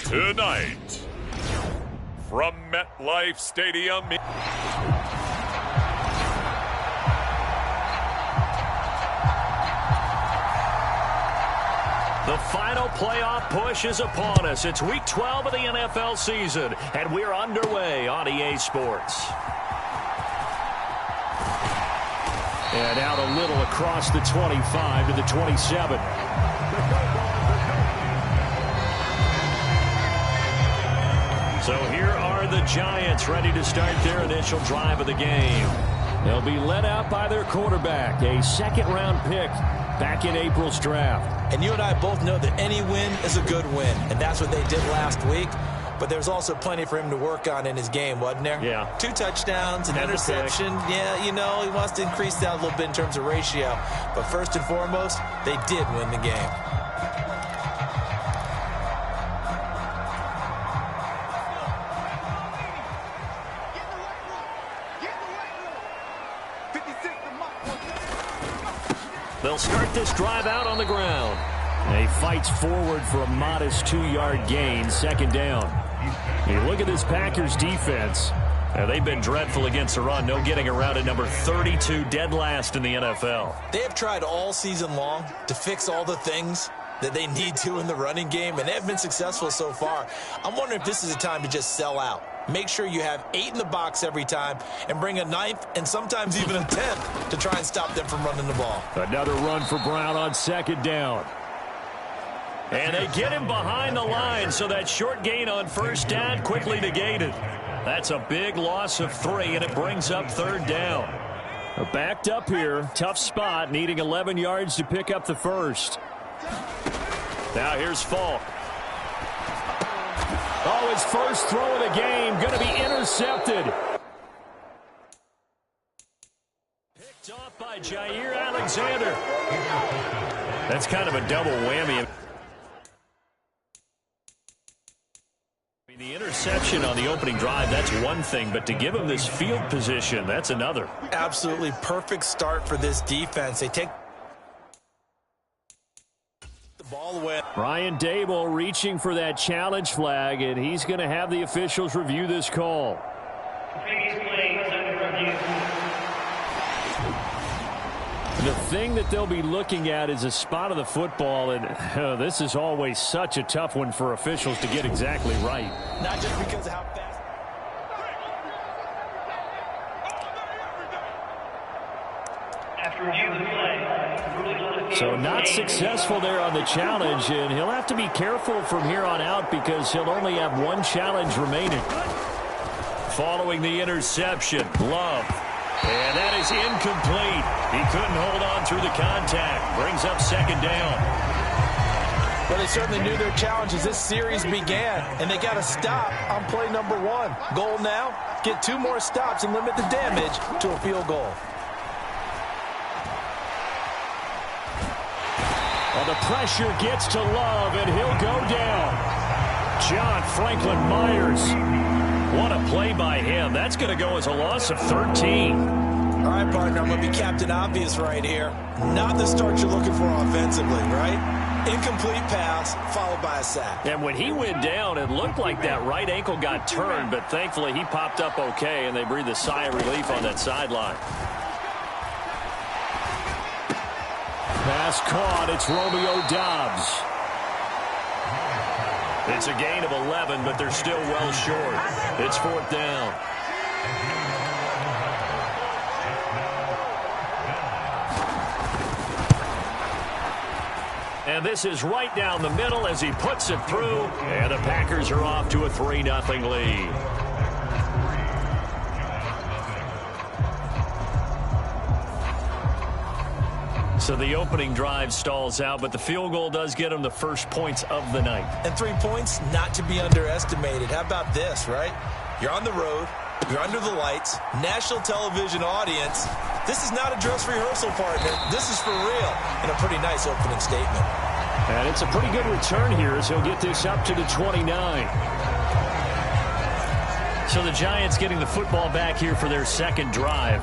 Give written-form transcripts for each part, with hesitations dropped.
Tonight, from MetLife Stadium. The final playoff push is upon us. It's Week 12 of the NFL season, and we're underway on EA Sports. And out a little across the 25 to the 27. So here are the Giants ready to start their initial drive of the game. They'll be led out by their quarterback, a second-round pick back in April's draft. And you and I both know that any win is a good win, and that's what they did last week. But there's also plenty for him to work on in his game, wasn't there? Yeah. 2 touchdowns, an interception. Yeah, you know, he wants to increase that a little bit in terms of ratio. But first and foremost, they did win the game. They'll start this drive out on the ground. And he fights forward for a modest 2-yard gain, second down. You look at this Packers defense. They've been dreadful against the run. No getting around at number 32, dead last in the NFL. They have tried all season long to fix all the things that they need to in the running game, and they have been successful so far. I'm wondering if this is a time to just sell out. Make sure you have 8 in the box every time and bring a 9th and sometimes even a 10th to try and stop them from running the ball. Another run for Brown on second down. And they get him behind the line, so that short gain on first down quickly negated. That's a big loss of 3, and it brings up third down. Backed up here, tough spot, needing 11 yards to pick up the first. Now here's Falk. Oh, his first throw of the game, going to be intercepted. Picked off by Jair Alexander. That's kind of a double whammy. The interception on the opening drive, that's one thing, but to give him this field position, that's another. Absolutely perfect start for this defense. They take the ball away. Brian Dable reaching for that challenge flag, and he's going to have the officials review this call. The thing that they'll be looking at is a spot of the football, and this is always such a tough one for officials to get exactly right. Not just because of how fast. After review of the play. So not successful there on the challenge, and he'll have to be careful from here on out because he'll only have one challenge remaining. Following the interception, Love. And that is incomplete. He couldn't hold on through the contact. Brings up second down. Well, they certainly knew their challenge as this series began, and they got to stop on play number 1. Goal now, get 2 more stops and limit the damage to a field goal. Well, the pressure gets to Love, and he'll go down. John Franklin Myers. What a play by him. That's going to go as a loss of 13. All right, partner, I'm going to be Captain Obvious right here. Not the start you're looking for offensively, right? Incomplete pass followed by a sack. And when he went down, it looked like that right ankle got turned, but thankfully he popped up okay, and they breathed a sigh of relief on that sideline. Pass caught. It's Romeo Doubs. It's a gain of 11, but they're still well short. It's fourth down. And this is right down the middle as he puts it through. And the Packers are off to a 3-0 lead. So the opening drive stalls out, but the field goal does get them the first points of the night. And 3 points not to be underestimated. How about this, right? You're on the road. You're under the lights. National television audience. This is not a dress rehearsal, partner. This is for real. And a pretty nice opening statement. And it's a pretty good return here as he'll get this up to the 29. So the Giants getting the football back here for their second drive.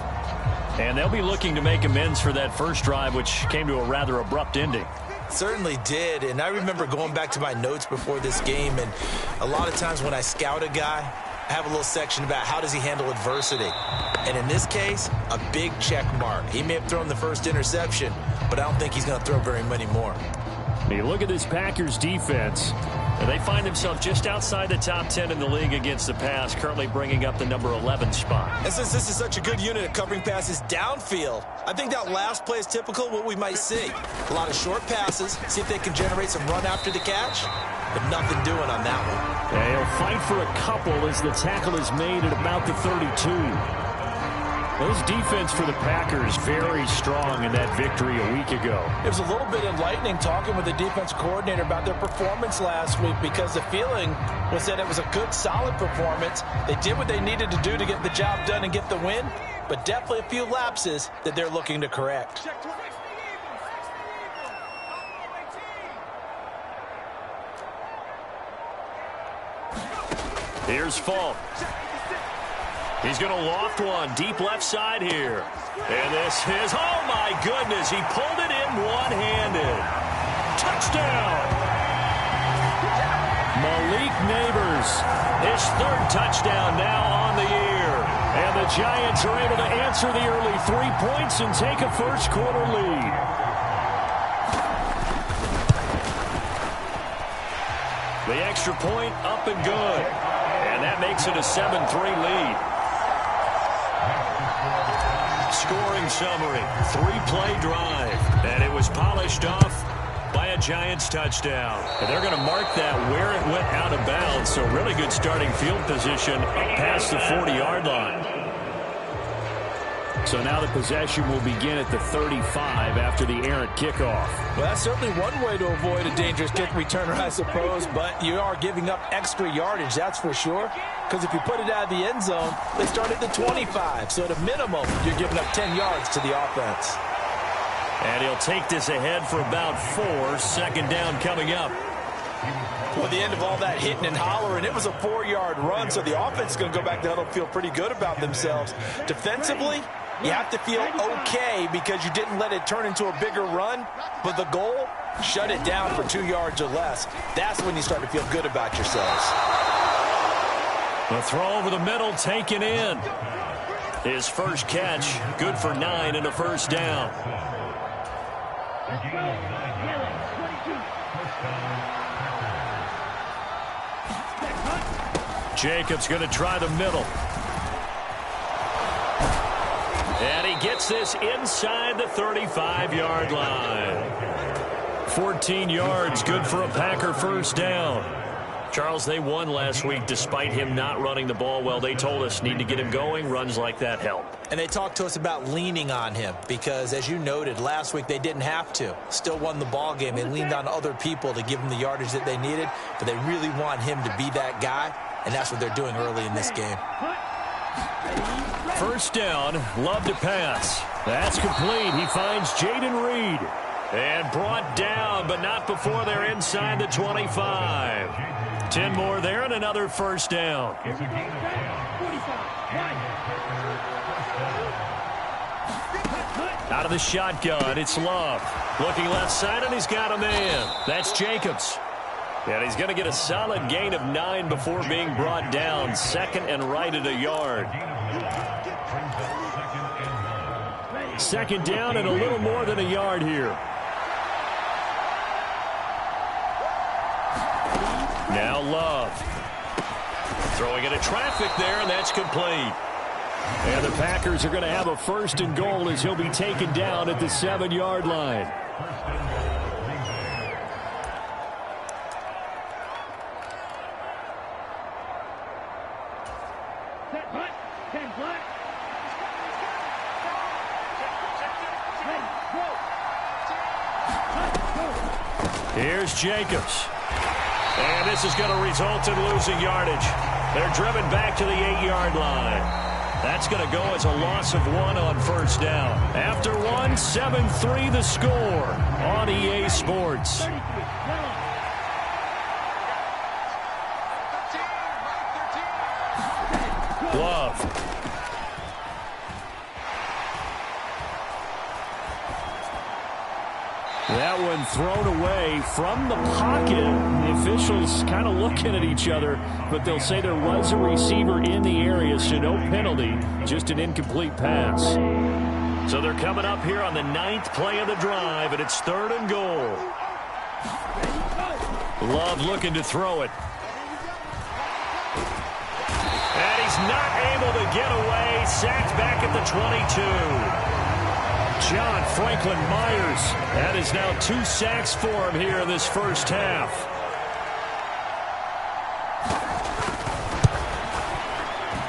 And they'll be looking to make amends for that first drive, which came to a rather abrupt ending. Certainly did, and I remember going back to my notes before this game, and a lot of times when I scout a guy, I have a little section about how does he handle adversity. And in this case, a big check mark. He may have thrown the first interception, but I don't think he's going to throw very many more. You look at this Packers defense, and they find themselves just outside the top 10 in the league against the pass, currently bringing up the number 11 spot. And since this is such a good unit at covering passes downfield, I think that last play is typical of what we might see. A lot of short passes, see if they can generate some run after the catch, but nothing doing on that one. Yeah, he'll fight for a couple as the tackle is made at about the 32. This defense for the Packers very strong in that victory a week ago. It was a little bit enlightening talking with the defense coordinator about their performance last week because the feeling was that it was a good, solid performance. They did what they needed to do to get the job done and get the win, but definitely a few lapses that they're looking to correct. Here's Falk. He's going to loft one deep left side here. And this is, oh my goodness, he pulled it in one-handed. Touchdown! Malik Neighbors, his third touchdown now on the year. And the Giants are able to answer the early 3 points and take a first-quarter lead. The extra point up and good. And that makes it a 7-3 lead. Scoring summary, 3-play drive, and it was polished off by a Giants touchdown. And they're going to mark that where it went out of bounds, so really good starting field position up past the 40-yard line. So now the possession will begin at the 35 after the errant kickoff. Well, that's certainly one way to avoid a dangerous kick returner, I suppose, but you are giving up extra yardage, that's for sure. Because if you put it out of the end zone, they start at the 25. So at a minimum, you're giving up 10 yards to the offense. And he'll take this ahead for about 4. Second down coming up. Well, at the end of all that hitting and hollering, it was a 4-yard run, so the offense is going to go back to huddle and feel pretty good about themselves. Defensively, you have to feel okay because you didn't let it turn into a bigger run, but the goal, shut it down for 2 yards or less. That's when you start to feel good about yourselves. The throw over the middle taken in. His first catch, good for 9 and a first down. Jacobs going to try the middle. And he gets this inside the 35-yard line. 14 yards, good for a Packer first down. Charles, they won last week despite him not running the ball well. They told us need to get him going. Runs like that help. And they talked to us about leaning on him because, as you noted, last week they didn't have to. Still won the ball game. They leaned on other people to give them the yardage that they needed, but they really want him to be that guy, and that's what they're doing early in this game. First down, Love to pass. That's complete. He finds Jaden Reed. And brought down, but not before they're inside the 25. 10 more there and another first down. Out of the shotgun, it's Love. Looking left side, and he's got a man. That's Jacobs. And he's going to get a solid gain of 9 before being brought down. Second and right at a yard. Second down and a little more than a yard here. Now Love. Throwing into traffic there, and that's complete. And the Packers are going to have a first and goal as he'll be taken down at the 7-yard line. Here's Jacobs. And this is going to result in losing yardage. They're driven back to the 8-yard line. That's going to go as a loss of 1 on first down. After 1, 7-3 the score on EA Sports. Love. That one thrown away from the pocket. The officials kind of looking at each other, but they'll say there was a receiver in the area, so no penalty, just an incomplete pass. So they're coming up here on the 9th play of the drive, and it's 3rd and goal. Love looking to throw it. And he's not able to get away. Sacked back at the 22. John Franklin Myers. That is now 2 sacks for him here in this first half.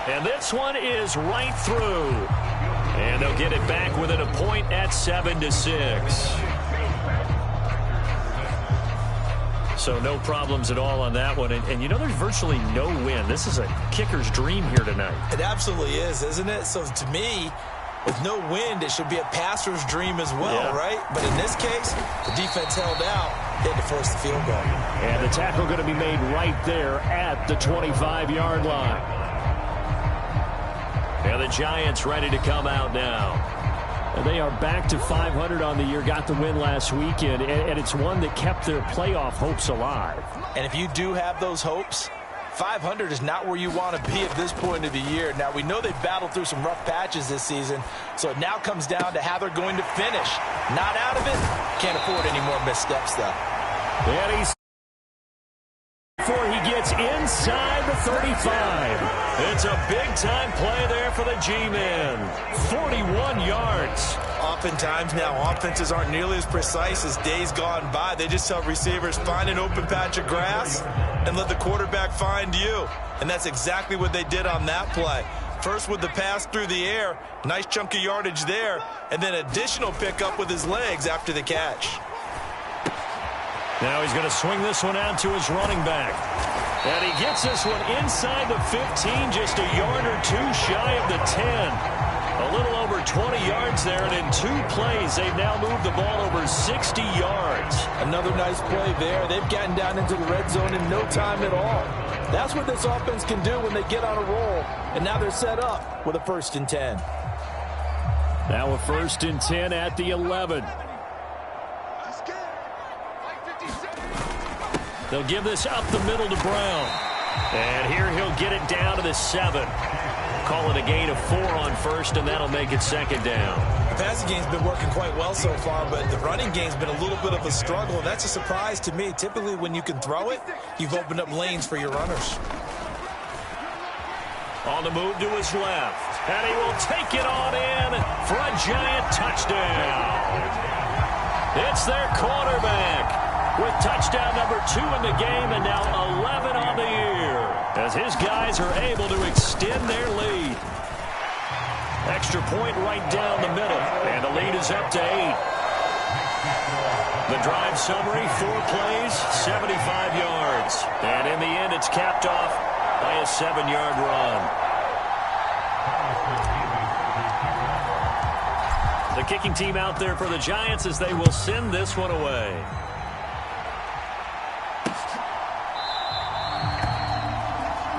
And this one is right through. And they'll get it back within a point at 7-6. So no problems at all on that one. And you know, there's virtually no wind. This is a kicker's dream here tonight. It absolutely is, isn't it? So to me, with no wind, it should be a passer's dream as well, right? But in this case, the defense held out. They had to force the field goal. And the tackle going to be made right there at the 25-yard line. And the Giants ready to come out now. And they are back to 500 on the year, got the win last weekend, and it's one that kept their playoff hopes alive. And if you do have those hopes, 500 is not where you want to be at this point of the year. Now, we know they've battled through some rough patches this season, so it now comes down to how they're going to finish. Not out of it. Can't afford any more missteps, though. And he's before he gets inside the 35. It's a big-time play there for the G-men. 41 yards. Oftentimes now, offenses aren't nearly as precise as days gone by. They just tell receivers, find an open patch of grass and let the quarterback find you. And that's exactly what they did on that play. First with the pass through the air, nice chunk of yardage there, and then additional pickup with his legs after the catch. Now he's going to swing this one out to his running back. And he gets this one inside the 15, just a yard or two shy of the 10. A little over 20 yards there, and in 2 plays, they've now moved the ball over 60 yards. Another nice play there. They've gotten down into the red zone in no time at all. That's what this offense can do when they get on a roll. And now they're set up with a 1st and 10. Now a 1st and 10 at the 11. They'll give this up the middle to Brown. And here he'll get it down to the 7. Call it a gain of 4 on 1st, and that'll make it 2nd down. The passing game's been working quite well so far, but the running game's been a little bit of a struggle, and that's a surprise to me. Typically, when you can throw it, you've opened up lanes for your runners. On the move to his left, and he will take it on in for a Giant touchdown. It's their quarterback with touchdown number 2 in the game, and now 11 on the year, as his guys are able to extend their lead. Extra point right down the middle, and the lead is up to 8. The drive summary, 4 plays, 75 yards. And in the end, it's capped off by a 7-yard run. The kicking team out there for the Giants as they will send this one away.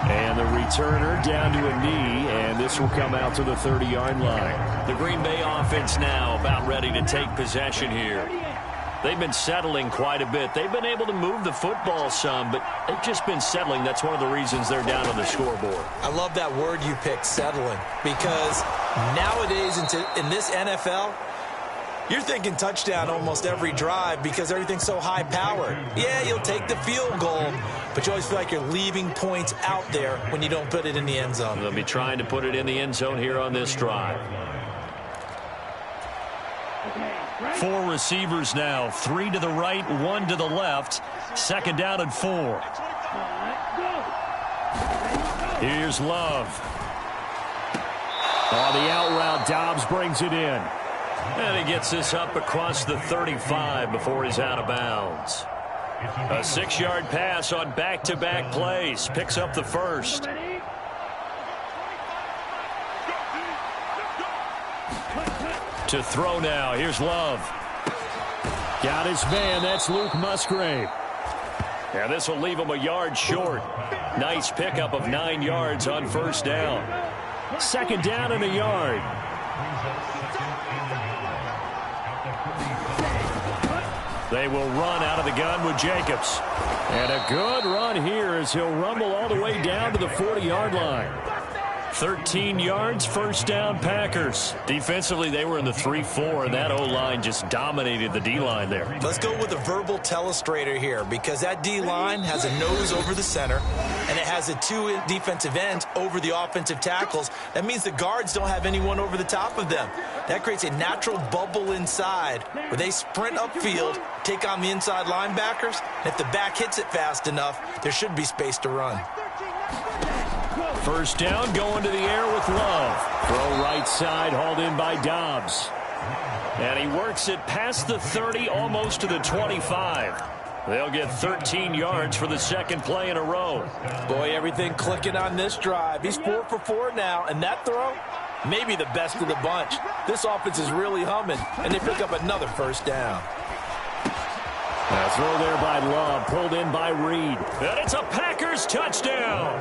And the returner down to a knee, and this will come out to the 30-yard line. The Green Bay offense now about ready to take possession here. They've been settling quite a bit. They've been able to move the football some, but they've just been settling. That's one of the reasons they're down on the scoreboard. I love that word you picked, settling, because nowadays in this NFL, you're thinking touchdown almost every drive because everything's so high-powered. Yeah, you'll take the field goal, but you always feel like you're leaving points out there when you don't put it in the end zone. They'll be trying to put it in the end zone here on this drive. 4 receivers now, 3 to the right, 1 to the left. 2nd down and 4. Here's Love. On the out route, Dobbs brings it in. And he gets this up across the 35 before he's out of bounds. A 6-yard pass on back-to-back plays. Picks up the 1st. To throw now. Here's Love. Got his man. That's Luke Musgrave. And this will leave him a yard short. Nice pickup of 9 yards on 1st down. 2nd down and a yard. They will run out of the gun with Jacobs. And a good run here as he'll rumble all the way down to the 40-yard line. 13 yards, first down, Packers. Defensively, they were in the 3-4, and that O-line just dominated the D-line there. Let's go with a verbal telestrator here, because that D-line has a nose over the center, and it has a two defensive ends over the offensive tackles. That means the guards don't have anyone over the top of them. That creates a natural bubble inside where they sprint upfield, take on the inside linebackers. If the back hits it fast enough, there should be space to run. First down, going to the air with Love. Throw right side, hauled in by Dobbs. And he works it past the 30, almost to the 25. They'll get 13 yards for the second play in a row. Boy, everything clicking on this drive. He's 4 for 4 now, and that throw, maybe the best of the bunch. This offense is really humming, and they pick up another first down. A throw there by Love, pulled in by Reed. And it's a Packers touchdown.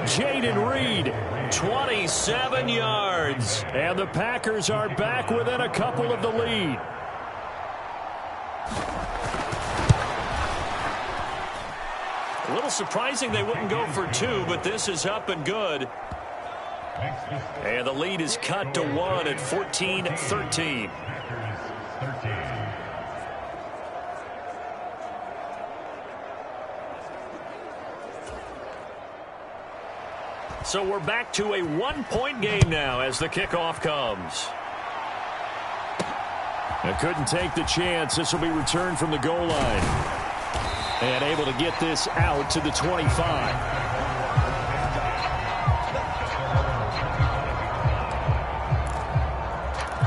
Jaden Reed, 27 yards. And the Packers are back within a couple of the lead. A little surprising they wouldn't go for 2, but this is up and good. And the lead is cut to 1 at 14-13. So we're back to a one-point game now as the kickoff comes. They couldn't take the chance. This will be returned from the goal line. And able to get this out to the 25.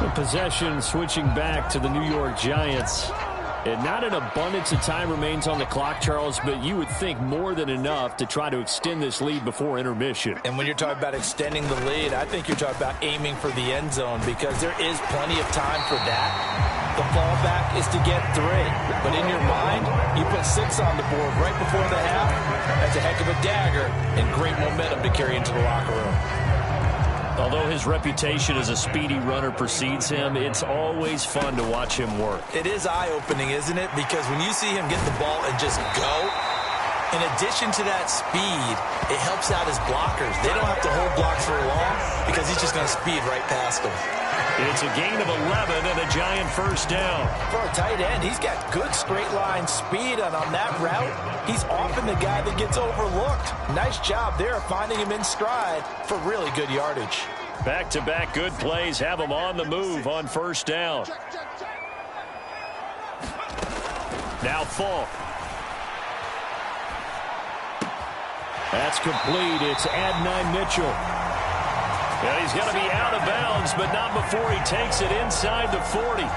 The possession switching back to the New York Giants. And not an abundance of time remains on the clock, Charles, but you would think more than enough to try to extend this lead before intermission. And when you're talking about extending the lead, I think you're talking about aiming for the end zone, because there is plenty of time for that. The fallback is to get 3. But in your mind, you put 6 on the board right before the half. That's a heck of a dagger and great momentum to carry into the locker room. Although his reputation as a speedy runner precedes him, it's always fun to watch him work. It is eye-opening, isn't it? Because when you see him get the ball and just go, in addition to that speed, it helps out his blockers. They don't have to hold blocks for long because he's just going to speed right past them. It's a gain of 11 and a Giant first down. For a tight end, he's got good straight line speed, and on that route, he's often the guy that gets overlooked. Nice job there finding him in stride for really good yardage. Back-to-back good plays have him on the move on first down. Now Falk. That's complete. It's Adonai Mitchell. And he's going to be out of bounds, but not before he takes it inside the 40.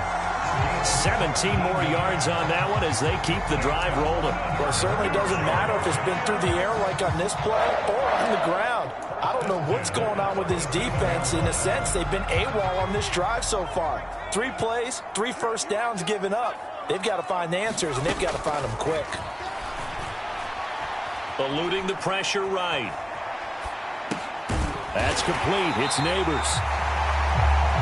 17 more yards on that one as they keep the drive rolling. Well, it certainly doesn't matter if it's been through the air like on this play or on the ground. I don't know what's going on with this defense. In a sense, they've been AWOL on this drive so far. 3 plays, 3 first downs given up. They've got to find the answers, and they've got to find them quick. Eluding the pressure right. That's complete. It's Neighbors.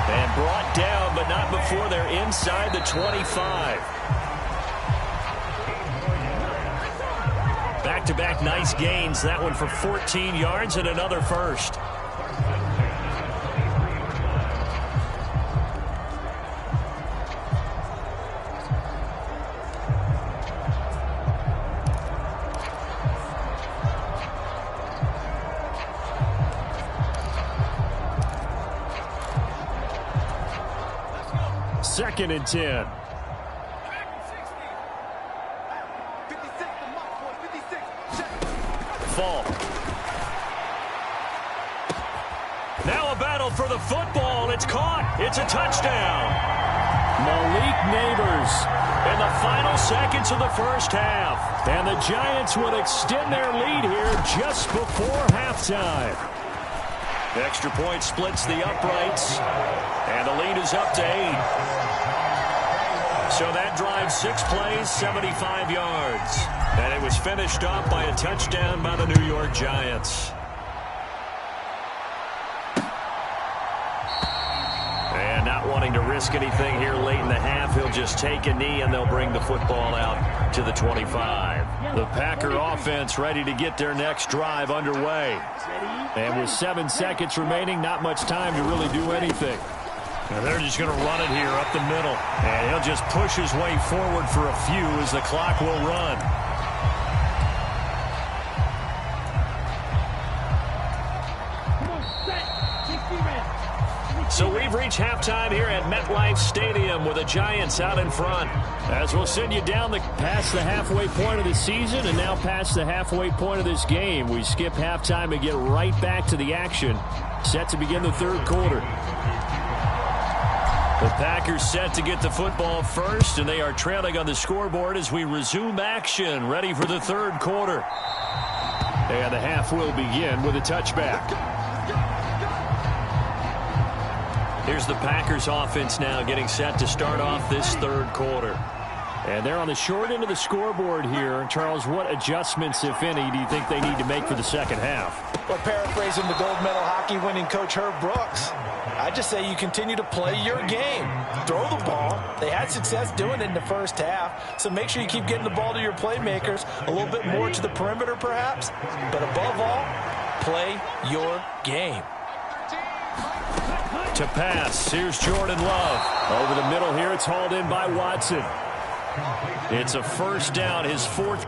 And brought down, but not before they're inside the 25. Back-to-back nice gains. That one for 14 yards and another first. Second and 10. Fall. Now a battle for the football. It's caught. It's a touchdown. Malik Neighbors in the final seconds of the first half. And the Giants would extend their lead here just before halftime. The extra point splits the uprights. And the lead is up to 8. So that drive, 6 plays, 75 yards. And it was finished off by a touchdown by the New York Giants. And not wanting looking to risk anything here late in the half. He'll just take a knee, and they'll bring the football out to the 25. The Packer offense ready to get their next drive underway. And with 7 seconds remaining, not much time to really do anything. And they're just going to run it here up the middle. And he'll just push his way forward for a few as the clock will run. So we've reached halftime here at MetLife Stadium with the Giants out in front. As we'll send you down past the halfway point of the season and now past the halfway point of this game. We skip halftime and get right back to the action. Set to begin the third quarter. The Packers set to get the football first, and they are trailing on the scoreboard as we resume action, ready for the third quarter. And the half will begin with a touchback. Here's the Packers offense now getting set to start off this third quarter. And they're on the short end of the scoreboard here. Charles, what adjustments, if any, do you think they need to make for the second half? Well, paraphrasing the gold medal hockey winning coach Herb Brooks, I just say you continue to play your game. Throw the ball. They had success doing it in the first half, so make sure you keep getting the ball to your playmakers, a little bit more to the perimeter perhaps, but above all, play your game. To pass, here's Jordan Love. Over the middle here, it's hauled in by Watson. It's a first down, his fourth.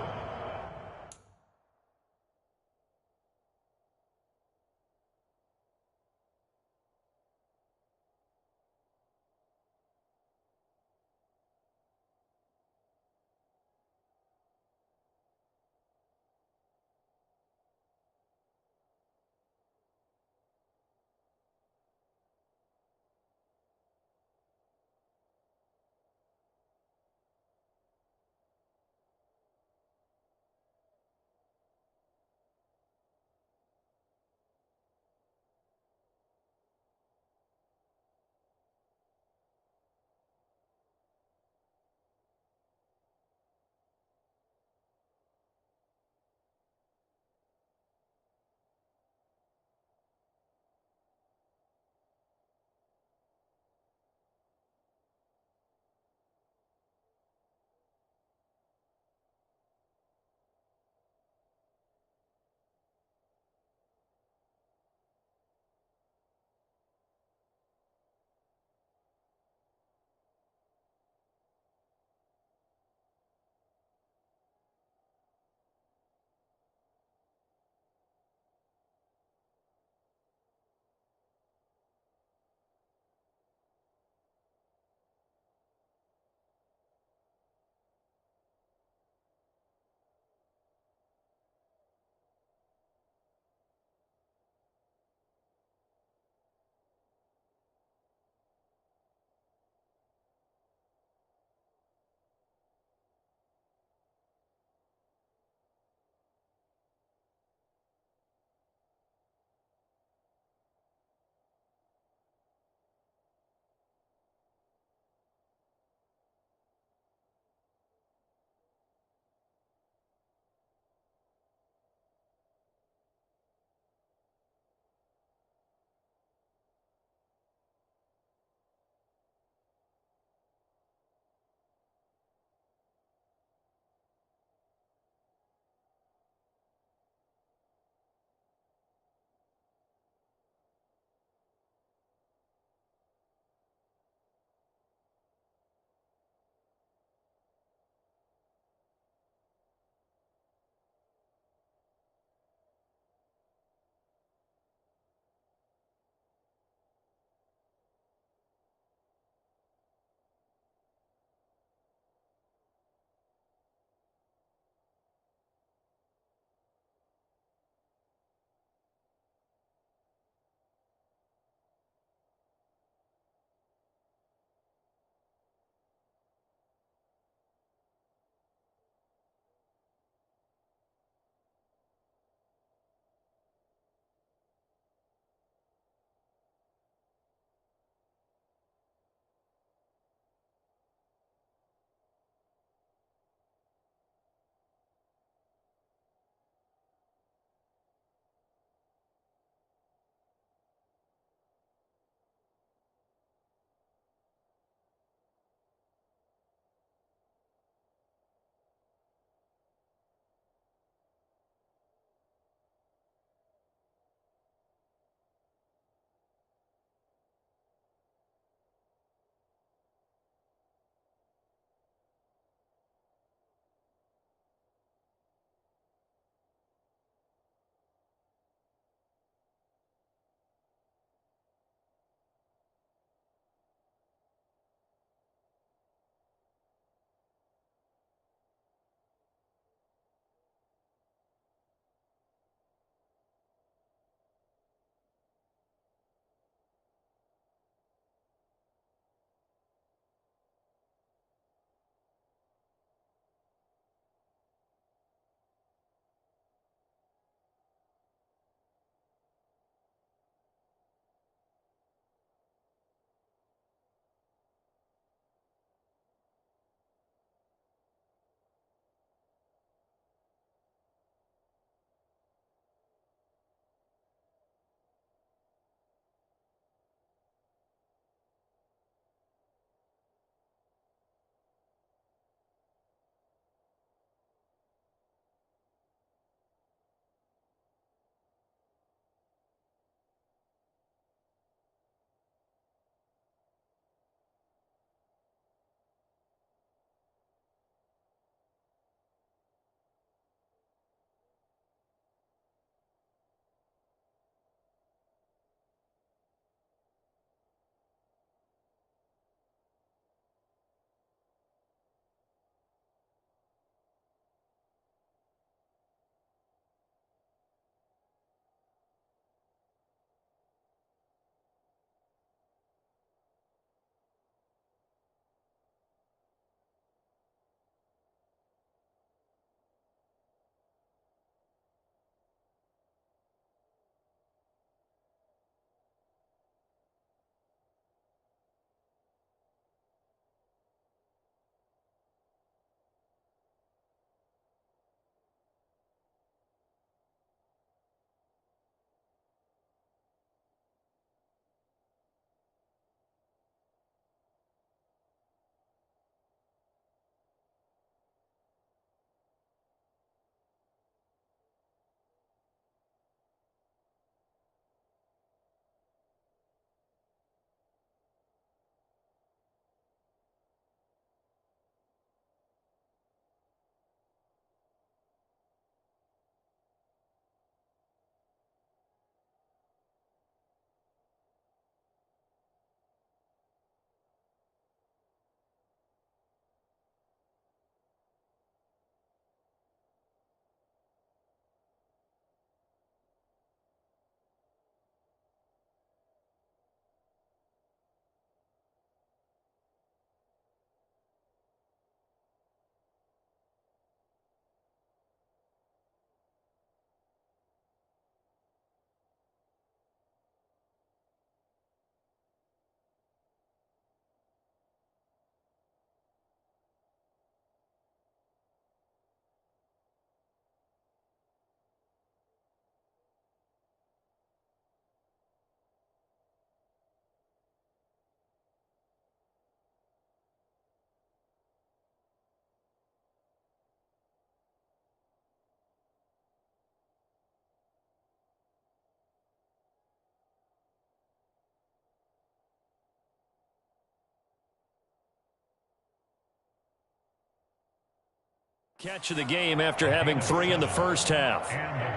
Catch of the game after having 3 in the first half.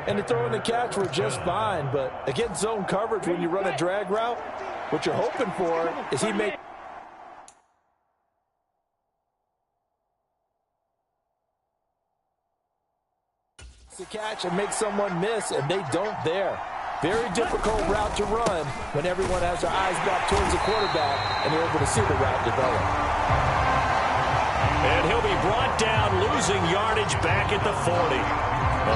And the throw and the catch were just fine, but against zone coverage when you run a drag route, what you're hoping for is he make the catch and make someone miss, and they don't there. Very difficult route to run when everyone has their eyes back towards the quarterback and they're able to see the route develop. And he'll be brought down, losing yardage back at the 40.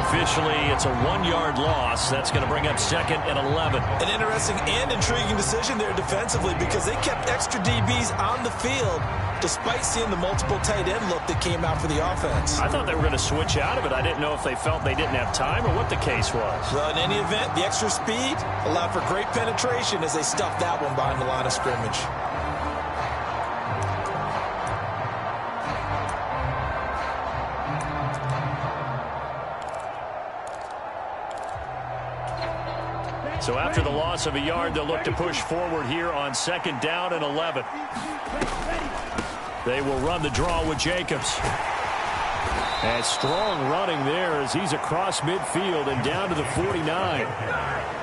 Officially, it's a 1-yard loss. That's going to bring up 2nd and 11. An interesting and intriguing decision there defensively because they kept extra DBs on the field despite seeing the multiple tight end look that came out for the offense. I thought they were going to switch out of it. I didn't know if they felt they didn't have time or what the case was. Well, in any event, the extra speed allowed for great penetration as they stuffed that one behind the line of scrimmage. So after the loss of a yard, they'll look to push forward here on 2nd down and 11. They will run the draw with Jacobs. And strong running there as he's across midfield and down to the 49.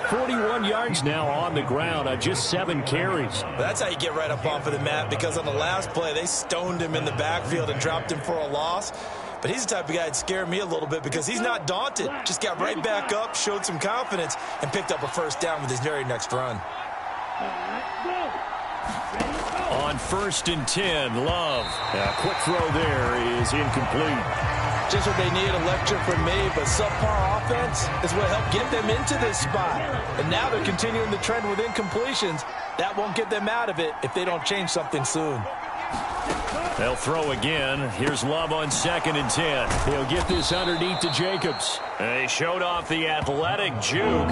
41 yards now on the ground on just 7 carries. That's how you get right up off of the mat, because on the last play, they stoned him in the backfield and dropped him for a loss. But he's the type of guy that scared me a little bit because he's not daunted. Just got right back up, showed some confidence, and picked up a first down with his very next run. On 1st and 10, Love. A quick throw there is incomplete. Just what they need, a lecture from me, but subpar offense is what helped get them into this spot. And now they're continuing the trend with incompletions. That won't get them out of it if they don't change something soon. They'll throw again. Here's Love on 2nd and 10. He'll get this underneath to Jacobs. They showed off the athletic juke.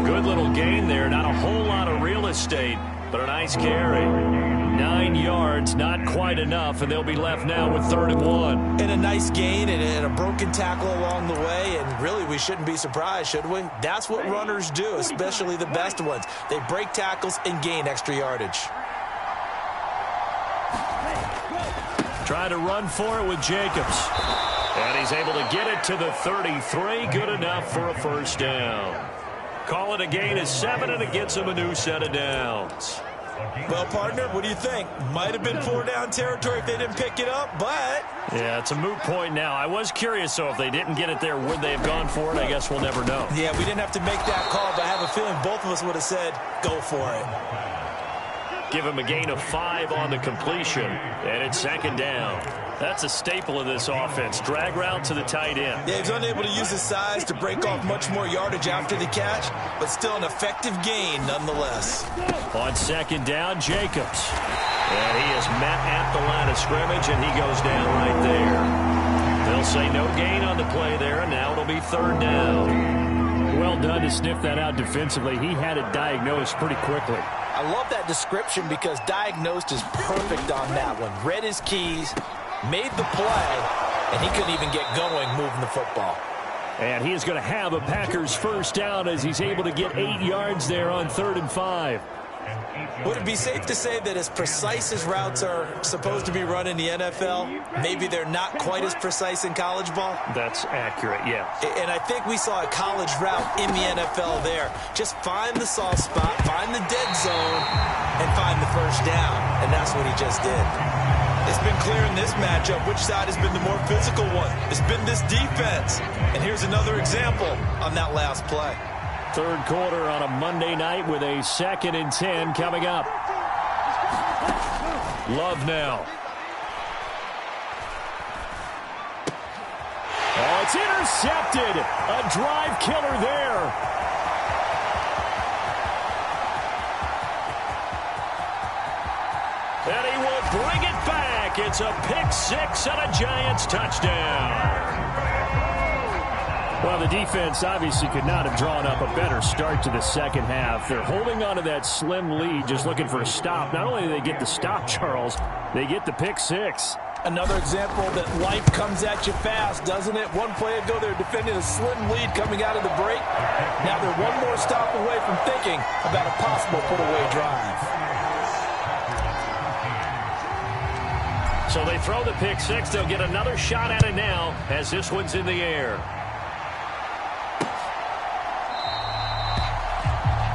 Good little gain there. Not a whole lot of real estate, but a nice carry. 9 yards, not quite enough, and they'll be left now with 3rd and 1. And a nice gain and a broken tackle along the way, and really we shouldn't be surprised, should we? That's what runners do, especially the best ones. They break tackles and gain extra yardage. Try to run for it with Jacobs. And he's able to get it to the 33. Good enough for a first down. Call it a gain of 7, and it gets him a new set of downs. Well, partner, what do you think? Might have been 4-down territory if they didn't pick it up, but... Yeah, it's a moot point now. I was curious, so if they didn't get it there, would they have gone for it? I guess we'll never know. Yeah, we didn't have to make that call, but I have a feeling both of us would have said, go for it. Give him a gain of 5 on the completion, and it's 2nd down. That's a staple of this offense. Drag route to the tight end. Yeah, he's unable to use his size to break off much more yardage after the catch, but still an effective gain nonetheless. On 2nd down, Jacobs. And he is met at the line of scrimmage, and he goes down right there. They'll say no gain on the play there, and now it'll be 3rd down. Well done to sniff that out defensively. He had it diagnosed pretty quickly. I love that description because diagnosed is perfect on that one. Read his keys, made the play, and he couldn't even get going moving the football. And he is going to have a Packers first down as he's able to get 8 yards there on 3rd and 5. Would it be safe to say that as precise as routes are supposed to be run in the NFL, maybe they're not quite as precise in college ball? That's accurate, yeah. And I think we saw a college route in the NFL there. Just find the soft spot, find the dead zone, and find the first down. And that's what he just did. It's been clear in this matchup which side has been the more physical one. It's been this defense. And here's another example on that last play. 3rd quarter on a Monday night with a 2nd and 10 coming up. Love now. Oh, it's intercepted. A drive killer there. And he will bring it back. It's a pick-6 and a Giants touchdown. Well, the defense obviously could not have drawn up a better start to the second half. They're holding on to that slim lead, just looking for a stop. Not only do they get the stop, Charles, they get the pick-6. Another example that life comes at you fast, doesn't it? One play ago, they're defending a slim lead coming out of the break. Now they're one more stop away from thinking about a possible put-away drive. So they throw the pick six. They'll get another shot at it now as this one's in the air.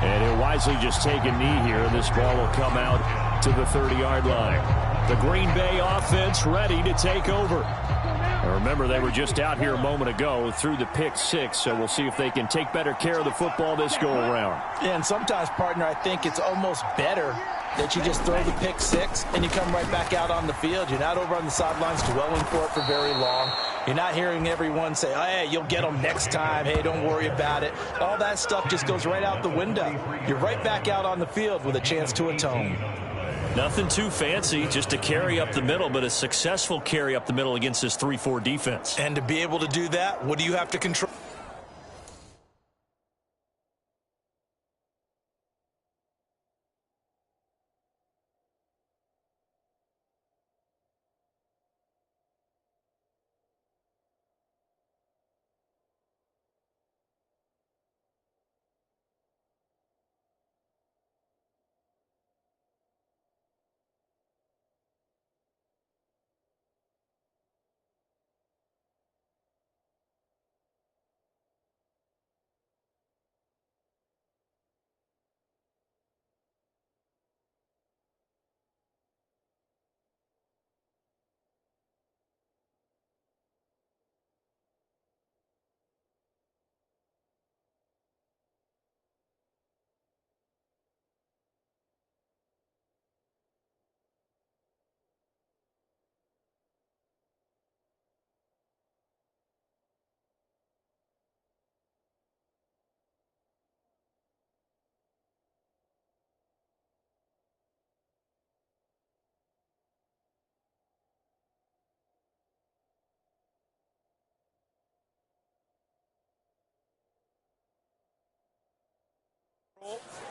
And he'll wisely just take a knee here, and this ball will come out to the 30-yard line. The Green Bay offense ready to take over. And remember, they were just out here a moment ago through the pick six, so we'll see if they can take better care of the football this go-around. Yeah, and sometimes, partner, I think it's almost better that you just throw the pick six and you come right back out on the field. You're not over on the sidelines dwelling for it for very long. You're not hearing everyone say, oh, hey, you'll get them next time. Hey, don't worry about it. All that stuff just goes right out the window. You're right back out on the field with a chance to atone. Nothing too fancy, just a carry up the middle, but a successful carry up the middle against this 3-4 defense. And to be able to do that, what do you have to control?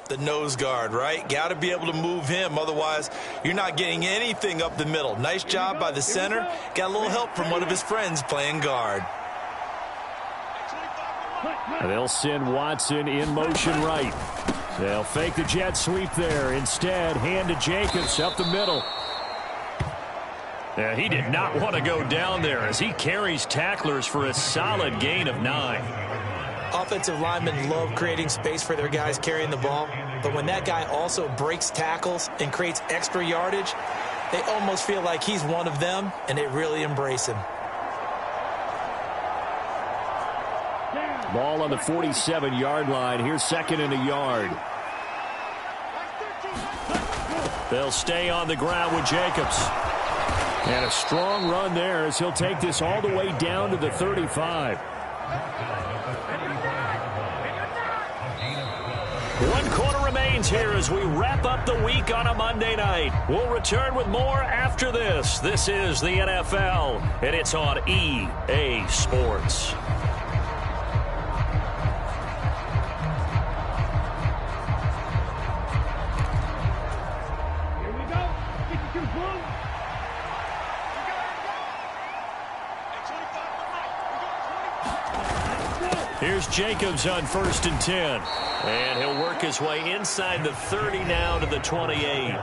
The nose guard, right? Got to be able to move him. Otherwise, you're not getting anything up the middle. Nice job by the center. Got a little help from one of his friends playing guard. They'll send Watson in motion right. They'll fake the jet sweep there. Instead, hand to Jacobs up the middle. Yeah, he did not want to go down there as he carries tacklers for a solid gain of 9. Offensive linemen love creating space for their guys carrying the ball, but when that guy also breaks tackles and creates extra yardage, they almost feel like he's one of them, and they really embrace him. Ball on the 47-yard line. Here's second and a yard. They'll stay on the ground with Jacobs. And a strong run there as he'll take this all the way down to the 35. 1 quarter remains here as we wrap up the week on a Monday night. We'll return with more after this. This is the NFL, and it's on EA Sports. Here we go. 52 blue. Here's Jacobs on 1st and 10. And he'll work his way inside the 30 now to the 28.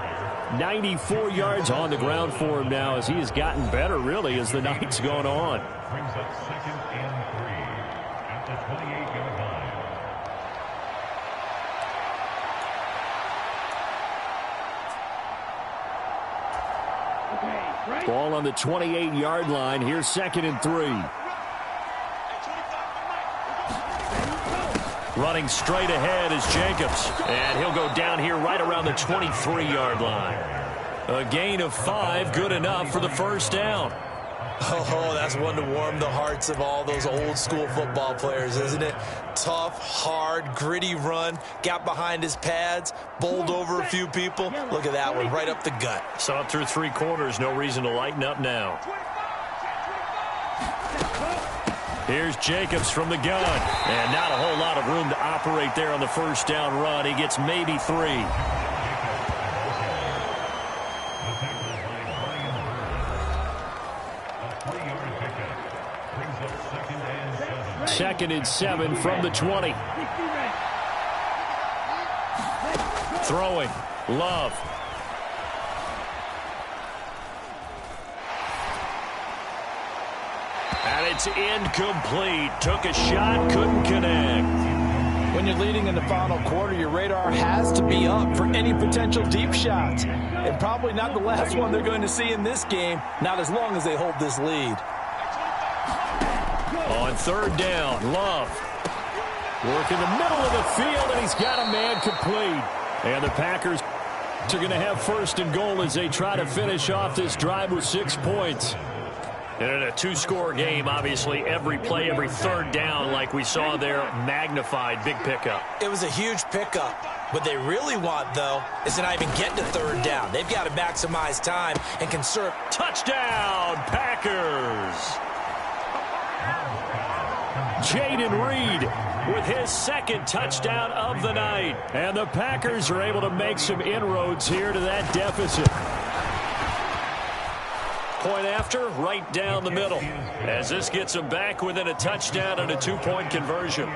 94 yards on the ground for him now as he has gotten better, really, as the night's gone on. Brings up 2nd and 3 at the 28-yard line. Ball on the 28-yard line. Here's 2nd and 3. Running straight ahead is Jacobs. And he'll go down here right around the 23-yard line. A gain of 5, good enough for the first down. Oh, that's one to warm the hearts of all those old school football players, isn't it? Tough, hard, gritty run. Got behind his pads, bowled over a few people. Look at that one, right up the gut. Saw it through 3 quarters. No reason to lighten up now. Here's Jacobs from the gun. And not a whole lot of room to operate there on the first down run. He gets maybe 3. Second and 7 from the 20. Throwing. Love. And it's incomplete. Took a shot, couldn't connect. When you're leading in the final quarter, your radar has to be up for any potential deep shots. And probably not the last one they're going to see in this game, not as long as they hold this lead. On third down, Love. Work in the middle of the field, and he's got a man complete. And the Packers are going to have first and goal as they try to finish off this drive with 6 points. And in a two-score game, obviously, every play, every third down, like we saw there, magnified, big pickup. It was a huge pickup. What they really want, though, is to not even get to third down. They've got to maximize time and conserve. Touchdown, Packers! Jaden Reed with his second touchdown of the night. And the Packers are able to make some inroads here to that deficit. Point after, right down the middle, as this gets them back within a touchdown and a 2-point conversion.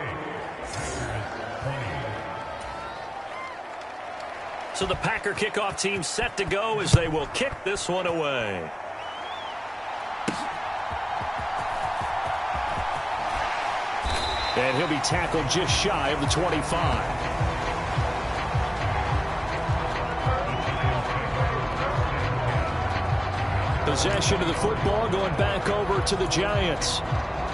So the Packer kickoff team set to go as they will kick this one away. And he'll be tackled just shy of the 25. Possession of the football going back over to the Giants.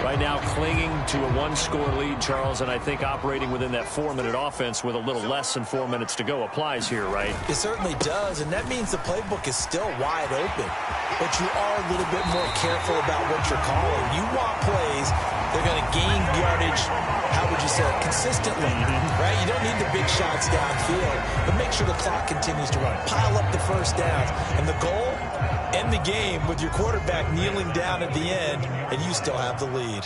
Right now clinging to a one-score lead, Charles, and I think operating within that 4-minute offense with a little less than 4 minutes to go applies here, right? It certainly does, and that means the playbook is still wide open. But you are a little bit more careful about what you're calling. You want plays that are going to gain yardage, how would you say, consistently, right? You don't need the big shots downfield, but make sure the clock continues to run. Pile up the first downs, and the goal, end the game with your quarterback kneeling down at the end, and you still have the lead.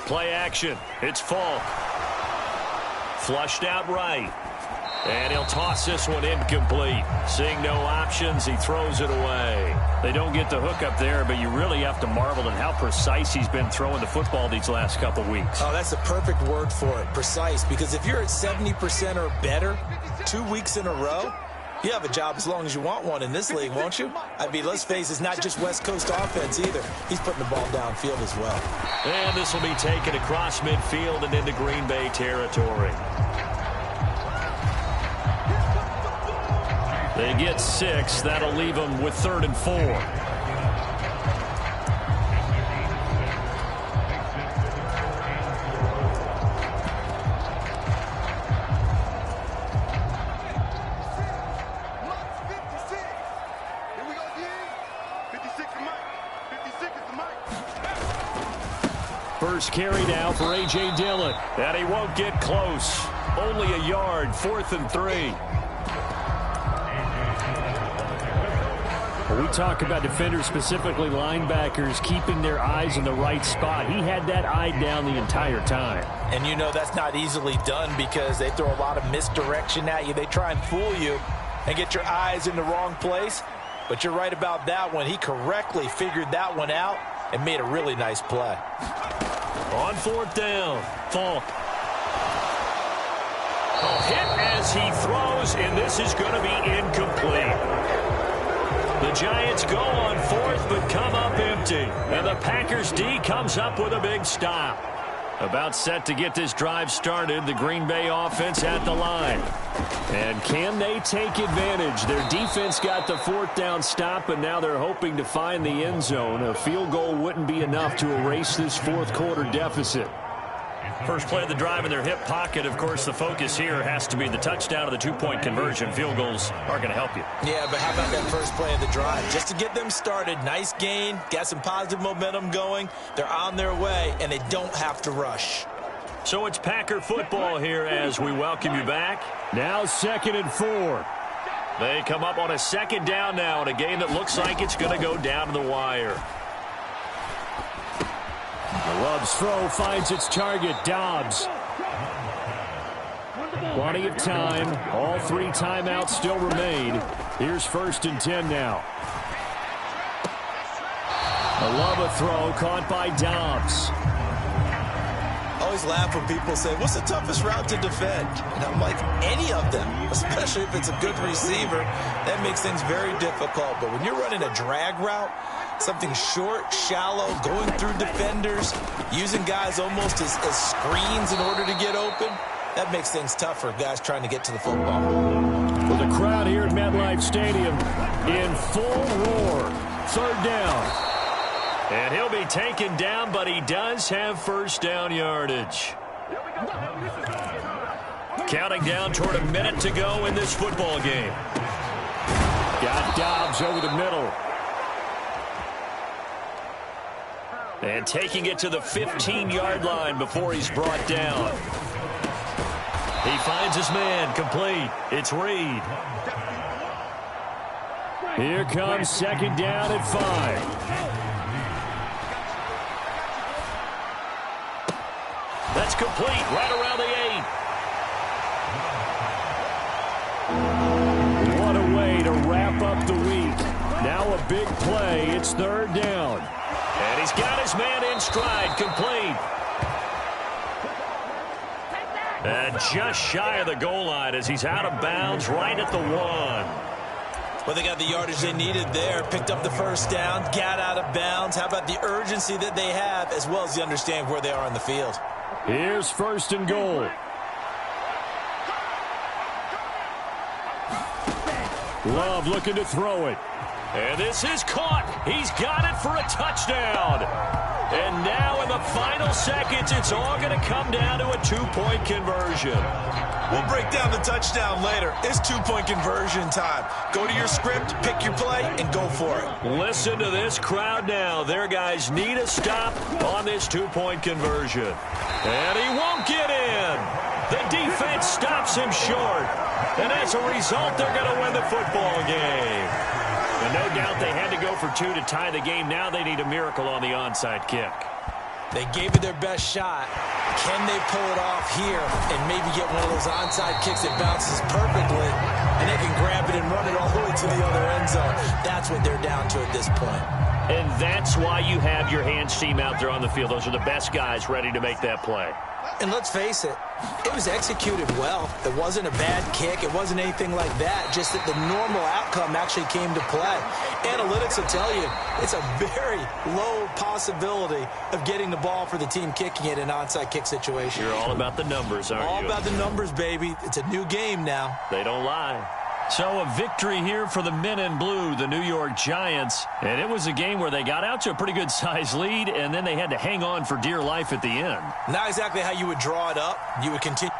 Play action. It's Falk. Flushed out right. And he'll toss this one incomplete. Seeing no options, he throws it away. They don't get the hook up there, but you really have to marvel at how precise he's been throwing the football these last couple weeks. Oh, that's the perfect word for it, precise, because if you're at 70% or better 2 weeks in a row, you have a job as long as you want one in this league, won't you? I mean, let's face it, it's not just West Coast offense either. He's putting the ball downfield as well. And this will be taken across midfield and into Green Bay territory. They get 6. That'll leave them with 3rd and 4. First carry now for A.J. Dillon. And he won't get close. Only a yard, 4th and 3. We talk about defenders, specifically linebackers, keeping their eyes in the right spot. He had that eye down the entire time. And you know that's not easily done because they throw a lot of misdirection at you. They try and fool you and get your eyes in the wrong place. But you're right about that one. He correctly figured that one out and made a really nice play. On 4th down, Falk. A hit as he throws, and this is going to be incomplete. The Giants go on 4th, but come up empty. And the Packers D comes up with a big stop. About set to get this drive started, the Green Bay offense at the line. And can they take advantage? Their defense got the 4th down stop, and now they're hoping to find the end zone. A field goal wouldn't be enough to erase this 4th quarter deficit. First play of the drive in their hip pocket. Of course, the focus here has to be the touchdown of the 2-point conversion. Field goals aren't going to help you. Yeah, but how about that first play of the drive? Just to get them started, nice gain, got some positive momentum going. They're on their way, and they don't have to rush. So it's Packer football here as we welcome you back. Now 2nd and 4. They come up on a 2nd down now in a game that looks like it's going to go down to the wire. Love's throw finds its target, Dobbs. Plenty of time. All 3 timeouts still remain. Here's 1st and 10 now. A Love throw caught by Dobbs. I always laugh when people say, what's the toughest route to defend? And I'm like, any of them, especially if it's a good receiver. That makes things very difficult. But when you're running a drag route, Something short, shallow, going through defenders, using guys almost as screens in order to get open. That makes things tough for guys trying to get to the football. Well, the crowd here at MetLife Stadium in full roar. Third down. And he'll be taken down, but he does have first down yardage. Counting down toward a minute to go in this football game. Got Dobbs over the middle. And taking it to the 15-yard line before he's brought down. He finds his man, complete. It's Reed. Here comes second down at 5. That's complete, right around the 8. What a way to wrap up the week. Now a big play. It's third down. And he's got his man in stride, complete. And just shy of the goal line as he's out of bounds right at the 1. Well, they got the yardage they needed there, picked up the first down, got out of bounds. How about the urgency that they have, as well as the understand where they are on the field? Here's first and goal. Love looking to throw it. And this is caught. He's got it for a touchdown. And now in the final seconds, it's all going to come down to a 2-point conversion. We'll break down the touchdown later. It's 2-point conversion time. Go to your script, pick your play, and go for it. Listen to this crowd now. Their guys need a stop on this 2-point conversion. And he won't get in. The defense stops him short. And as a result, they're going to win the football game. And no doubt they had to go for 2 to tie the game. Now they need a miracle on the onside kick. They gave it their best shot. Can they pull it off here and maybe get one of those onside kicks that bounces perfectly and they can grab it and run it all the way to the other end zone? That's what they're down to at this point. And that's why you have your hands team out there on the field. Those are the best guys ready to make that play. And let's face it, it was executed well. It wasn't a bad kick. It wasn't anything like that. Just that the normal outcome actually came to play. Analytics will tell you it's a very low possibility of getting the ball for the team kicking it in an onside kick situation. You're all about the numbers, aren't you? All about the numbers, baby. It's a new game now. They don't lie. So a victory here for the men in blue, the New York Giants. And it was a game where they got out to a pretty good size lead, and then they had to hang on for dear life at the end. Not exactly how you would draw it up. You would continue.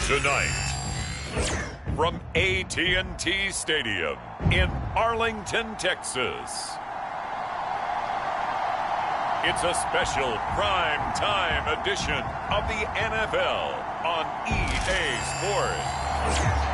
Tonight, from AT&T Stadium in Arlington, Texas, it's a special prime time edition of the NFL on EA Sports.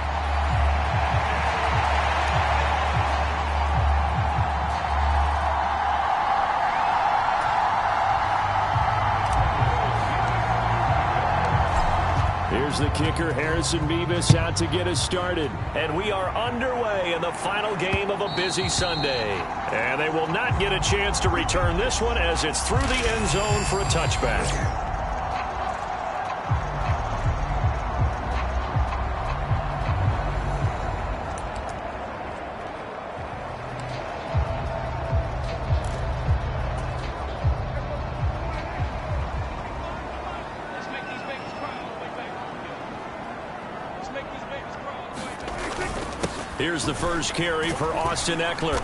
Here's the kicker, Harrison Beavis, out to get us started. And we are underway in the final game of a busy Sunday. And they will not get a chance to return this one as it's through the end zone for a touchback. Here's the first carry for Austin Eckler.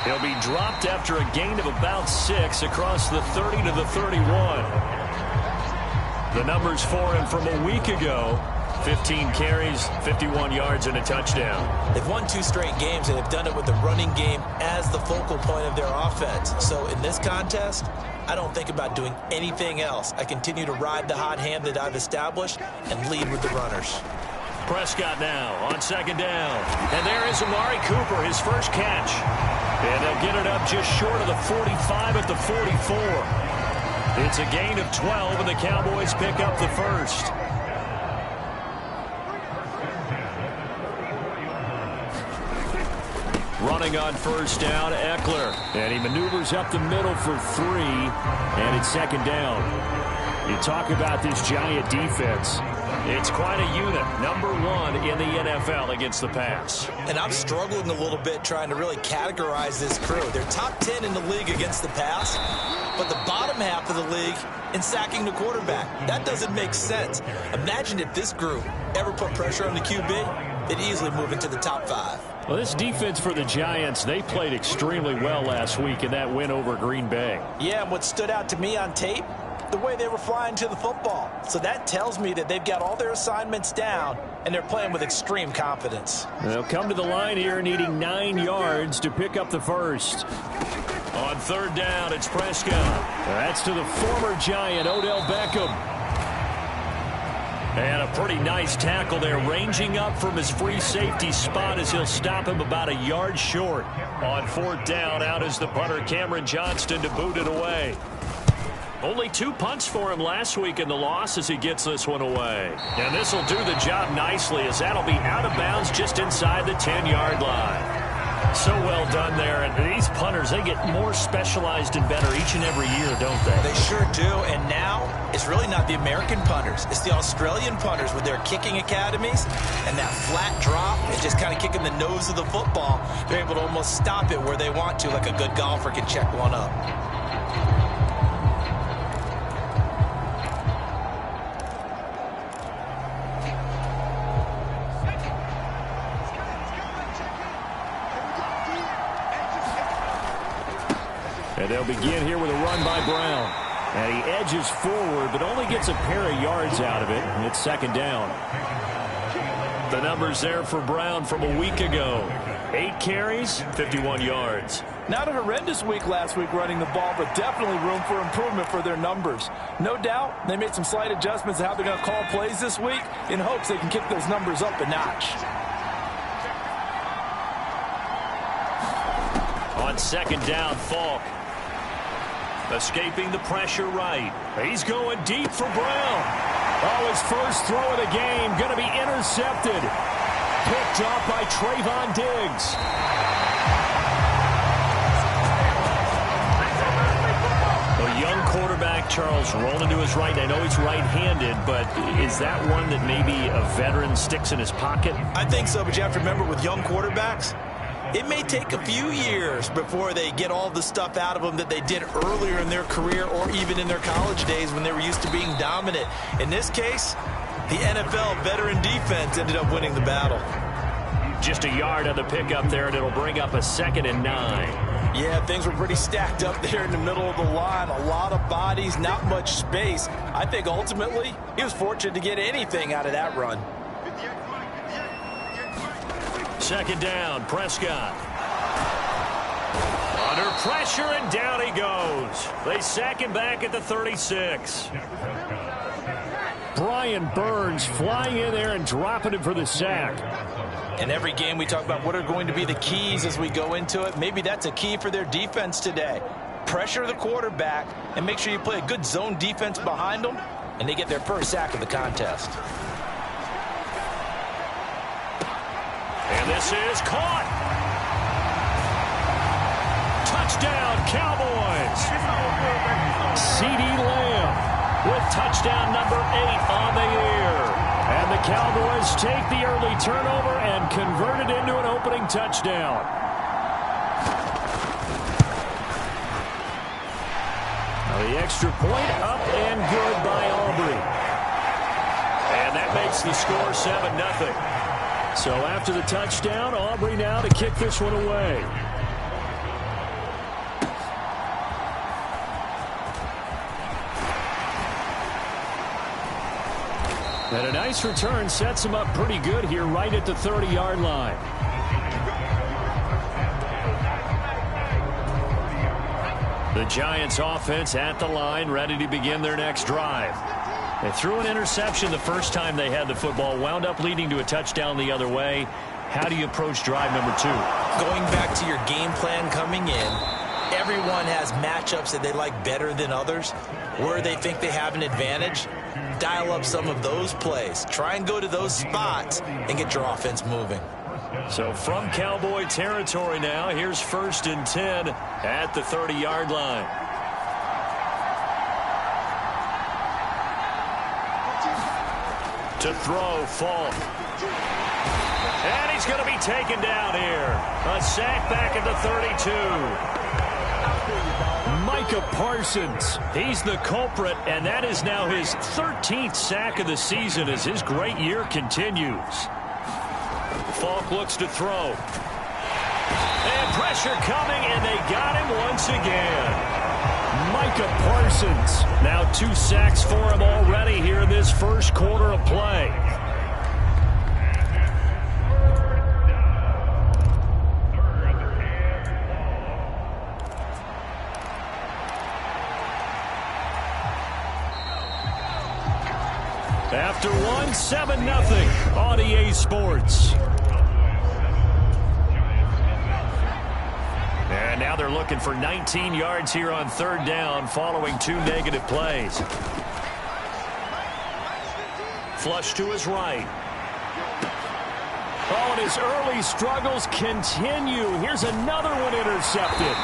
He'll be dropped after a gain of about 6 across the 30 to the 31. The numbers for him from a week ago: 15 carries, 51 yards, and a touchdown. They've won 2 straight games, and they've done it with the running game as the focal point of their offense. So in this contest, I don't think about doing anything else. I continue to ride the hot hand that I've established and lead with the runners. Prescott now on second down. And there is Amari Cooper, his first catch. And they'll get it up just short of the 45 at the 44. It's a gain of 12, and the Cowboys pick up the first. Running on first down, Eckler. And he maneuvers up the middle for 3, and it's second down. You talk about this Giant defense. It's quite a unit, #1 in the NFL against the pass. And I'm struggling a little bit trying to really categorize this crew. They're top 10 in the league against the pass, but the bottom half of the league in sacking the quarterback. That doesn't make sense. Imagine if this group ever put pressure on the QB, they'd easily move into the top 5. Well, this defense for the Giants, they played extremely well last week in that win over Green Bay. Yeah, and what stood out to me on tape, the way they were flying to the football. So that tells me that they've got all their assignments down, and they're playing with extreme confidence. They'll come to the line here needing 9 yards to pick up the first. On third down, it's Prescott. That's to the former Giant, Odell Beckham. And a pretty nice tackle there, ranging up from his free safety spot as he'll stop him about a yard short. On fourth down, out is the punter, Cameron Johnston, to boot it away. Only 2 punts for him last week in the loss as he gets this one away. And this will do the job nicely as that'll be out of bounds just inside the 10-yard line. So well done there. And these punters, they get more specialized and better each and every year, don't they? They sure do. And now it's really not the American punters. It's the Australian punters with their kicking academies and that flat drop and just kind of kicking the nose of the football. They're able to almost stop it where they want to, like a good golfer can check one up. And they'll begin here with a run by Brown. And he edges forward, but only gets a pair of yards out of it. And it's second down. The numbers there for Brown from a week ago: 8 carries, 51 yards. Not a horrendous week last week running the ball, but definitely room for improvement for their numbers. No doubt they made some slight adjustments to how they're going to call plays this week in hopes they can kick those numbers up a notch. On second down, Falk. Escaping the pressure right. He's going deep for Brown. Oh, his first throw of the game going to be intercepted. Picked off by Trayvon Diggs. A young quarterback, Charles, rolling to his right. I know he's right-handed, but is that one that maybe a veteran sticks in his pocket? I think so, but you have to remember with young quarterbacks, it may take a few years before they get all the stuff out of them that they did earlier in their career or even in their college days when they were used to being dominant. In this case, the NFL veteran defense ended up winning the battle. Just a yard on the pickup there, and it'll bring up a 2nd and 9. Yeah, things were pretty stacked up there in the middle of the line. A lot of bodies, not much space. I think ultimately he was fortunate to get anything out of that run. Second down, Prescott. Under pressure, and down he goes. They sack him back at the 36. Brian Burns flying in there and dropping him for the sack. In every game we talk about what are going to be the keys as we go into it. Maybe that's a key for their defense today. Pressure the quarterback and make sure you play a good zone defense behind them, and they get their first sack of the contest. And this is caught. Touchdown, Cowboys. CeeDee Lamb with touchdown number 8 on the year. And the Cowboys take the early turnover and convert it into an opening touchdown. Now the extra point up and good by Aubrey. And that makes the score 7-0. So after the touchdown, Aubrey now to kick this one away. And a nice return sets him up pretty good here right at the 30-yard line. The Giants offense at the line, ready to begin their next drive. They threw an interception the first time they had the football, wound up leading to a touchdown the other way. How do you approach drive number 2? Going back to your game plan coming in, everyone has matchups that they like better than others, where they think they have an advantage. Dial up some of those plays. Try and go to those spots and get your offense moving. So from Cowboy territory now, here's 1st and 10 at the 30-yard line. To throw, Falk. And he's going to be taken down here. A sack back at the 32. Micah Parsons, he's the culprit, and that is now his 13th sack of the season as his great year continues. Falk looks to throw. And pressure coming, and they got him once again. Micah Parsons, now 2 sacks for him already here in this first quarter of play. After 7-0 on EA Sports. And now they're looking for 19 yards here on 3rd down following 2 negative plays. Flush to his right. Oh, and his early struggles continue. Here's another one intercepted.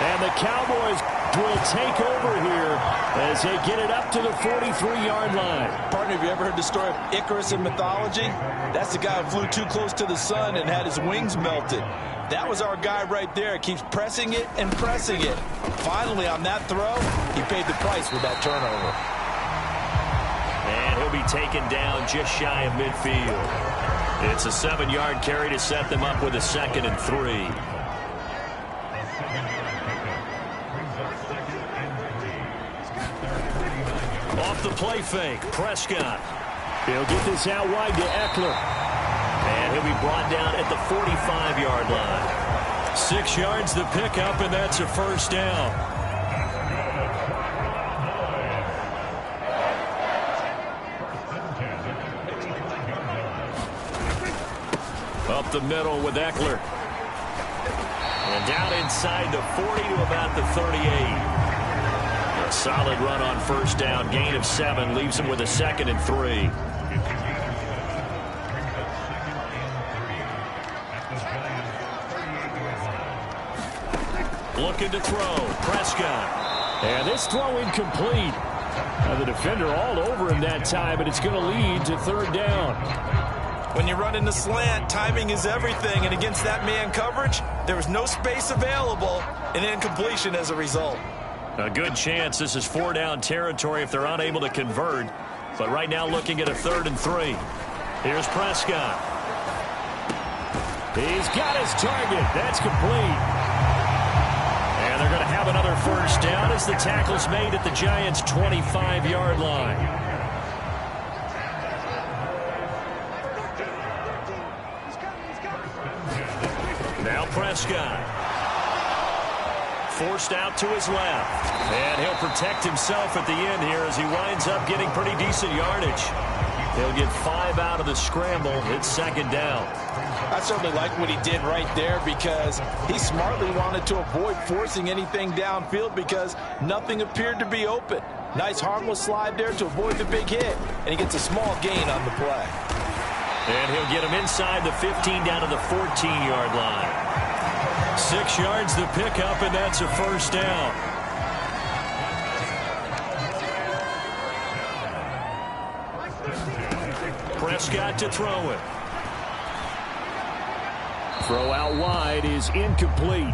And the Cowboys will take over here as they get it up to the 43-yard line. Partner, have you ever heard the story of Icarus in mythology? That's the guy who flew too close to the sun and had his wings melted. That was our guy right there. Keeps pressing it and pressing it. Finally, on that throw, he paid the price with that turnover. And he'll be taken down just shy of midfield. It's a 7-yard carry to set them up with a 2nd and 3. Off the play fake, Prescott. He'll get this out wide to Eckler. And he'll be brought down at the 45-yard line. 6 yards the pickup, and that's a 1st down. Up the middle with Eckler. And down inside the 40 to about the 38. A solid run on 1st down. Gain of 7 leaves him with a 2nd and 3. Looking to throw. Prescott. And this throw incomplete. Now the defender all over him that time, but it's going to lead to 3rd down. When you run in the slant, timing is everything, and against that man coverage, there was no space available, and incompletion as a result. A good chance this is 4-down territory if they're unable to convert. But right now looking at a 3rd and 3. Here's Prescott. He's got his target. That's complete. And they're going to have another 1st down as the tackle's made at the Giants' 25-yard line. Prescott. Forced out to his left. And he'll protect himself at the end here as he winds up getting pretty decent yardage. He'll get 5 out of the scramble. It's second down. I certainly like what he did right there because he smartly wanted to avoid forcing anything downfield because nothing appeared to be open. Nice harmless slide there to avoid the big hit, and he gets a small gain on the play. And he'll get him inside the 15 down to the 14-yard line. 6 yards the pickup, and that's a first down. Prescott to throw it. Throw out wide is incomplete.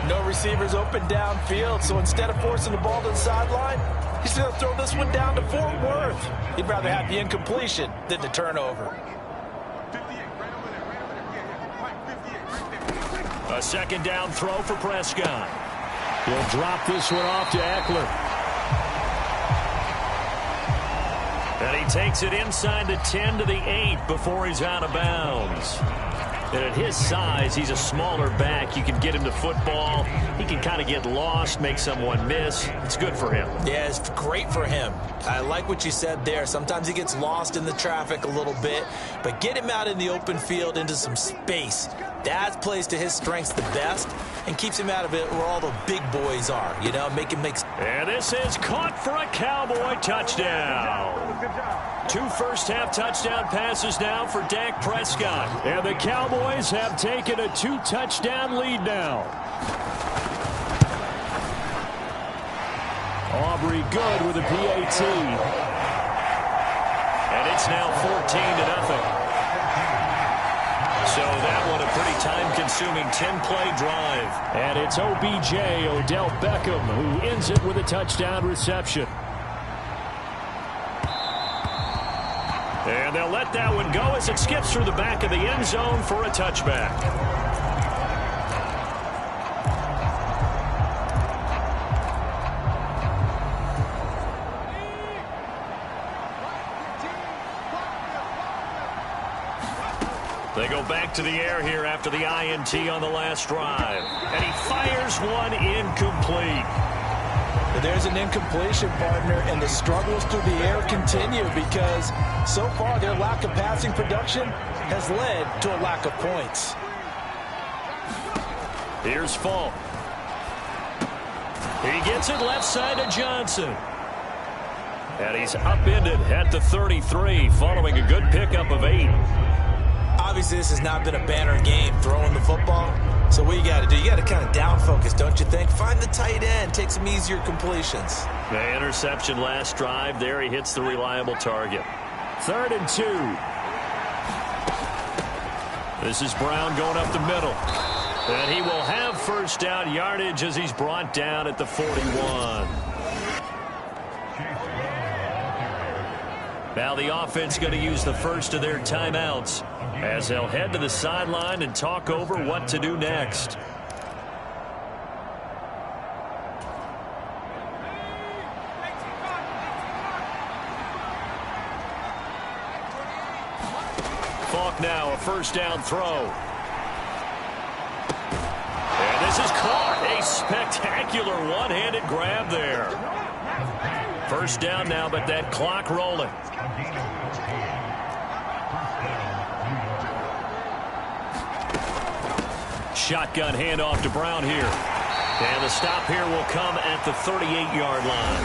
No receivers open downfield, so instead of forcing the ball to the sideline, he's going to throw this one down to Fort Worth. He'd rather have the incompletion than the turnover. A second down throw for Prescott. He'll drop this one off to Eckler. And he takes it inside the 10 to the 8 before he's out of bounds. And at his size, he's a smaller back. You can get him to football. He can kind of get lost, make someone miss. It's good for him. Yeah, it's great for him. I like what you said there. Sometimes he gets lost in the traffic a little bit, but get him out in the open field into some space. That plays to his strengths the best and keeps him out of it where all the big boys are, you know, make him make... And this is caught for a Cowboy touchdown. 2 first-half touchdown passes now for Dak Prescott. And the Cowboys have taken a 2-touchdown lead now. Aubrey good with a PAT. And it's now 14-0. So that one a pretty time-consuming 10-play drive. And it's OBJ, Odell Beckham, who ends it with a touchdown reception. And they'll let that one go as it skips through the back of the end zone for a touchback. They go back to the air here after the INT on the last drive. And he fires one incomplete. There's an incompletion, partner, and the struggles through the air continue because so far their lack of passing production has led to a lack of points. Here's Falk. He gets it left side to Johnson. And he's upended at the 33 following a good pickup of 8. Obviously, this has not been a banner game throwing the football. So what you got to do, you got to kind of down focus, don't you think? Find the tight end, take some easier completions. The interception last drive. There he hits the reliable target. 3rd and 2. This is Brown going up the middle. And he will have first down yardage as he's brought down at the 41. Now the offense going to use the first of their timeouts as they'll head to the sideline and talk over what to do next. Falk now, a first down throw. And this is caught. A spectacular one-handed grab there. First down now, but that clock rolling. Shotgun handoff to Brown here. And the stop here will come at the 38-yard line.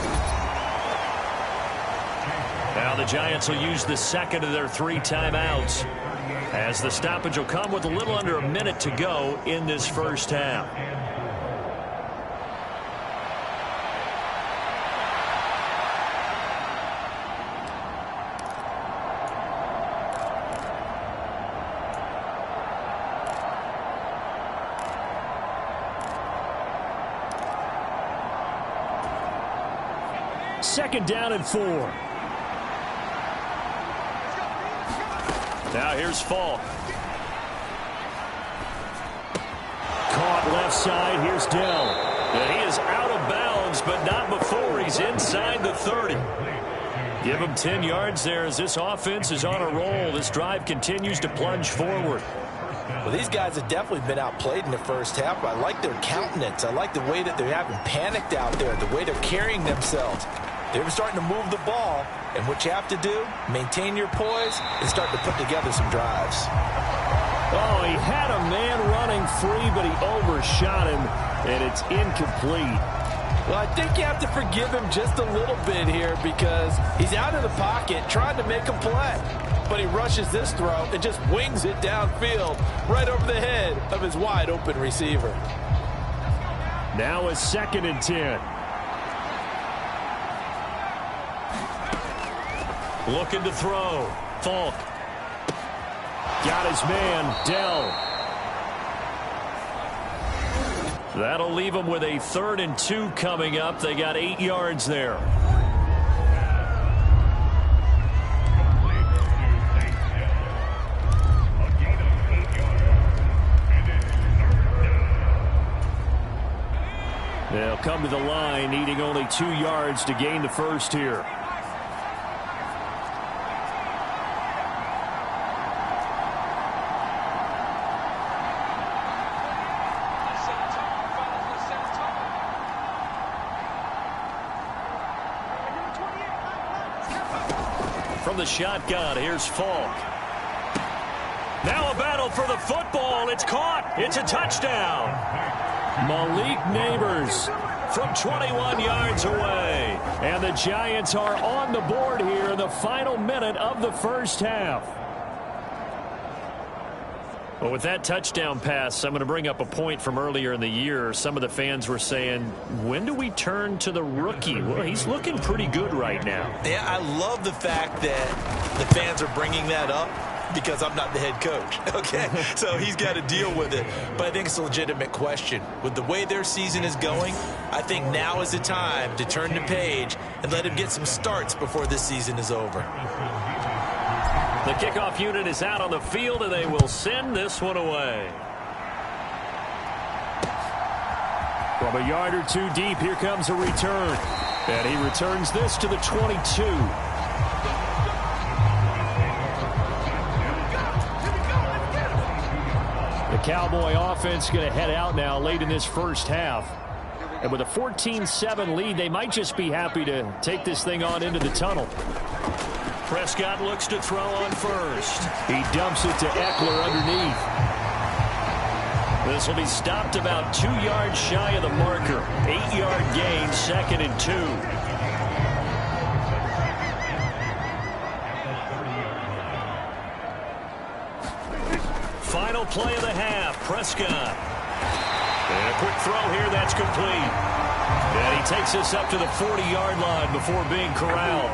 Now the Giants will use the second of their 3 timeouts as the stoppage will come with a little under a minute to go in this first half. Second down and 4. Now here's Falk. Caught left side. Here's Dell. And he is out of bounds, but not before he's inside the 30. Give him 10 yards there as this offense is on a roll. This drive continues to plunge forward. Well, these guys have definitely been outplayed in the first half, but I like their countenance. I like the way that they haven't panicked out there, the way they're carrying themselves. They're starting to move the ball, and what you have to do, maintain your poise and start to put together some drives. Oh, he had a man running free, but he overshot him, and it's incomplete. Well, I think you have to forgive him just a little bit here because he's out of the pocket trying to make a play. But he rushes this throw and just wings it downfield right over the head of his wide-open receiver. Now a 2nd and 10. Looking to throw. Falk. Got his man, Dell. That'll leave them with a 3rd and 2 coming up. They got 8 yards there. They'll come to the line, needing only 2 yards to gain the first here. From the shotgun, here's Falk. Now a battle for the football. It's caught. It's a touchdown. Malik Neighbors from 21 yards away. And the Giants are on the board here in the final minute of the first half. Well, with that touchdown pass, I'm going to bring up a point from earlier in the year. Some of the fans were saying, when do we turn to the rookie? Well, he's looking pretty good right now. Yeah, I love the fact that the fans are bringing that up because I'm not the head coach, okay? So he's got to deal with it. But I think it's a legitimate question. With the way their season is going, I think now is the time to turn the page and let him get some starts before this season is over. The kickoff unit is out on the field, and they will send this one away. From a yard or two deep, here comes a return. And he returns this to the 22. The Cowboy offense going to head out now late in this first half. And with a 14-7 lead, they might just be happy to take this thing on into the tunnel. Prescott looks to throw on first. He dumps it to Eckler underneath. This will be stopped about 2 yards shy of the marker. 8-yard gain, 2nd and 2. Final play of the half, Prescott. And a quick throw here, that's complete. And he takes us up to the 40-yard line before being corralled.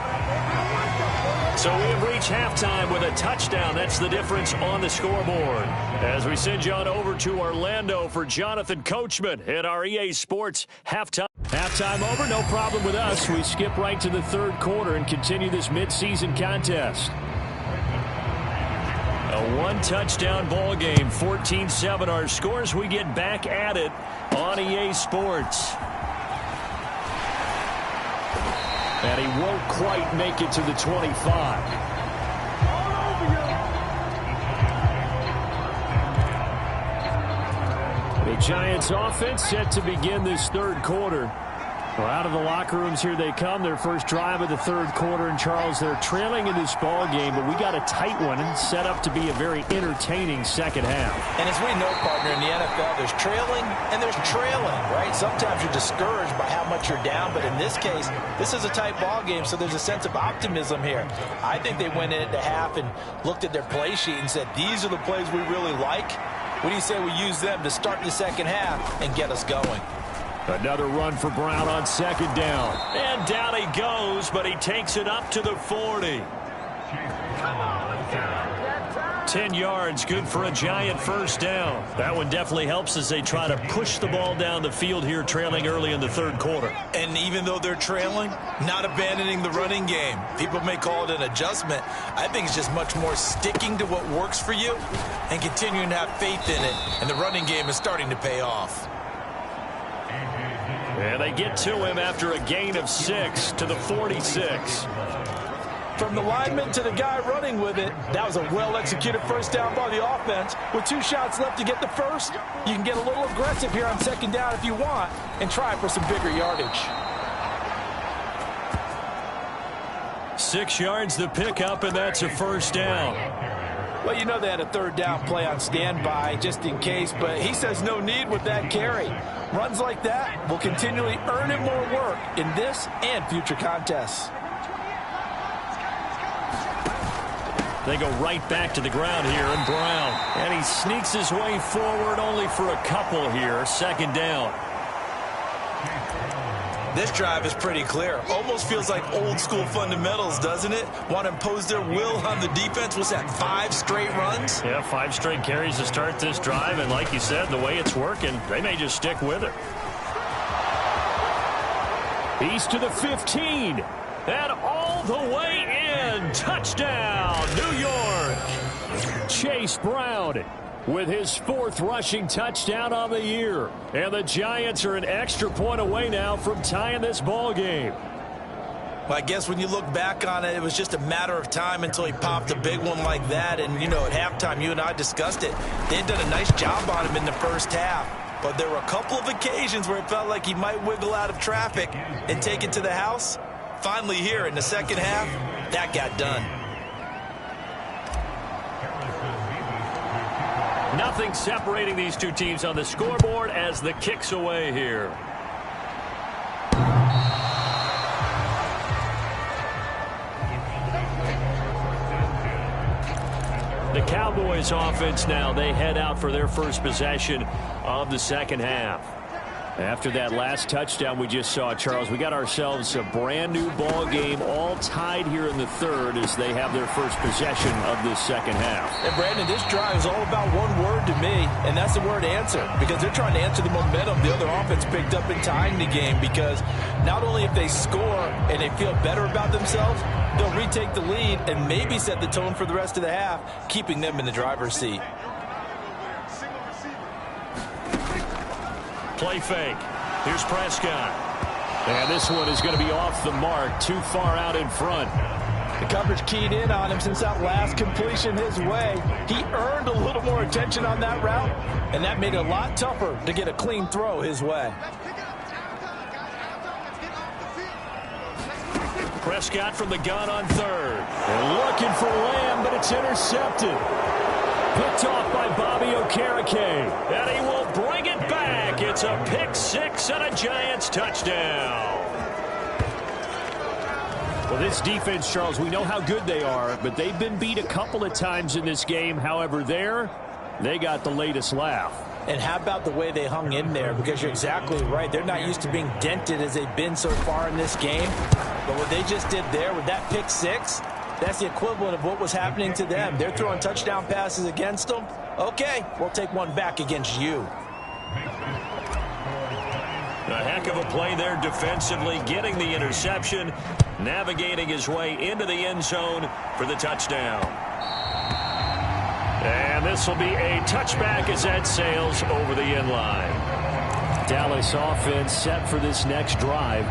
So we have reached halftime with a touchdown. That's the difference on the scoreboard. As we send you on over to Orlando for Jonathan Coachman at our EA Sports halftime. Halftime over, no problem with us. We skip right to the third quarter and continue this midseason contest. A one-touchdown ball game, 14-7 our scores. We get back at it on EA Sports. And he won't quite make it to the 25. The Giants offense set to begin this third quarter. Well, out of the locker rooms here they come. Their first drive of the third quarter. And, Charles, they're trailing in this ball game, but we got a tight one and set up to be a very entertaining second half. And as we know, partner, in the NFL, there's trailing and there's trailing, right? Sometimes you're discouraged by how much you're down, but in this case, this is a tight ball game, so there's a sense of optimism here. I think they went in at the half and looked at their play sheet and said, these are the plays we really like. What do you say we use them to start the second half and get us going? Another run for Brown on second down. And down he goes, but he takes it up to the 40. 10 yards, good for a Giant first down. That one definitely helps as they try to push the ball down the field here, trailing early in the third quarter. And even though they're trailing, not abandoning the running game. People may call it an adjustment. I think it's just much more sticking to what works for you and continuing to have faith in it. And the running game is starting to pay off. And they get to him after a gain of 6 to the 46. From the lineman to the guy running with it, that was a well-executed first down by the offense. With 2 shots left to get the first, you can get a little aggressive here on second down if you want and try for some bigger yardage. 6 yards the pickup, and that's a first down. Well, you know they had a third down play on standby just in case, but he says no need with that carry. Runs like that will continually earn him more work in this and future contests. They go right back to the ground here, and Brown. And he sneaks his way forward only for a couple here. Second down. This drive is pretty clear. Almost feels like old school fundamentals, doesn't it? Want to impose their will on the defense. What's that, 5 straight runs? Yeah, 5 straight carries to start this drive. And like you said, the way it's working, they may just stick with it. He's to the 15. And all the way in. Touchdown, New York. Chase Brown with his 4th rushing touchdown on the year. And the Giants are an extra point away now from tying this ball game. Well, I guess when you look back on it, it was just a matter of time until he popped a big one like that. And, you know, at halftime, you and I discussed it. They had done a nice job on him in the first half. But there were a couple of occasions where it felt like he might wiggle out of traffic and take it to the house. Finally here in the second half, that got done. Nothing separating these two teams on the scoreboard as the kick's away here. The Cowboys offense now, they head out for their first possession of the second half. After that last touchdown we just saw, Charles, we got ourselves a brand new ball game, all tied here in the third as they have their first possession of this second half. And Brandon, this drive is all about one word to me, and that's the word answer, because they're trying to answer the momentum the other offense picked up in tying the game, because not only if they score and they feel better about themselves, they'll retake the lead and maybe set the tone for the rest of the half, keeping them in the driver's seat. Play fake. Here's Prescott. And this one is going to be off the mark, too far out in front. The coverage keyed in on him since that last completion his way. He earned a little more attention on that route, and that made it a lot tougher to get a clean throw his way. Prescott from the gun on third. And looking for Lamb, but it's intercepted. Picked off by Bobby Okereke. And he will bring it back. It's a pick six and a Giants touchdown. Well, this defense, Charles, we know how good they are, but they've been beat a couple of times in this game. However, they got the latest laugh. And how about the way they hung in there? Because you're exactly right. They're not used to being dented as they've been so far in this game. But what they just did there with that pick six, that's the equivalent of what was happening to them. They're throwing touchdown passes against them. Okay, we'll take one back against you. A heck of a play there defensively, getting the interception, navigating his way into the end zone for the touchdown. And this will be a touchback as that sails over the end line. Dallas offense set for this next drive.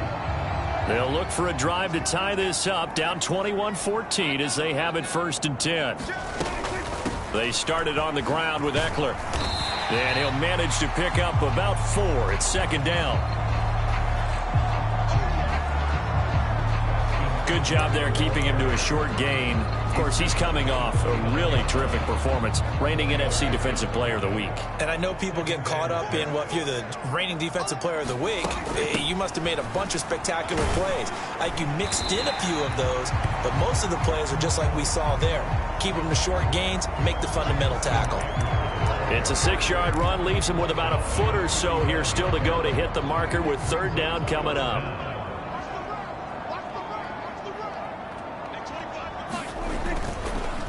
They'll look for a drive to tie this up, down 21-14 as they have it 1st and 10. They started on the ground with Eckler. And he'll manage to pick up about 4. It's 2nd down. Good job there keeping him to a short gain. Of course, he's coming off a really terrific performance, reigning NFC Defensive Player of the Week. And I know people get caught up in, well, if you're the reigning Defensive Player of the Week, you must have made a bunch of spectacular plays. Like you mixed in a few of those, but most of the plays are just like we saw there. Keep them to short gains, make the fundamental tackle. It's a 6-yard run, leaves him with about a foot or so here still to go to hit the marker with 3rd down coming up.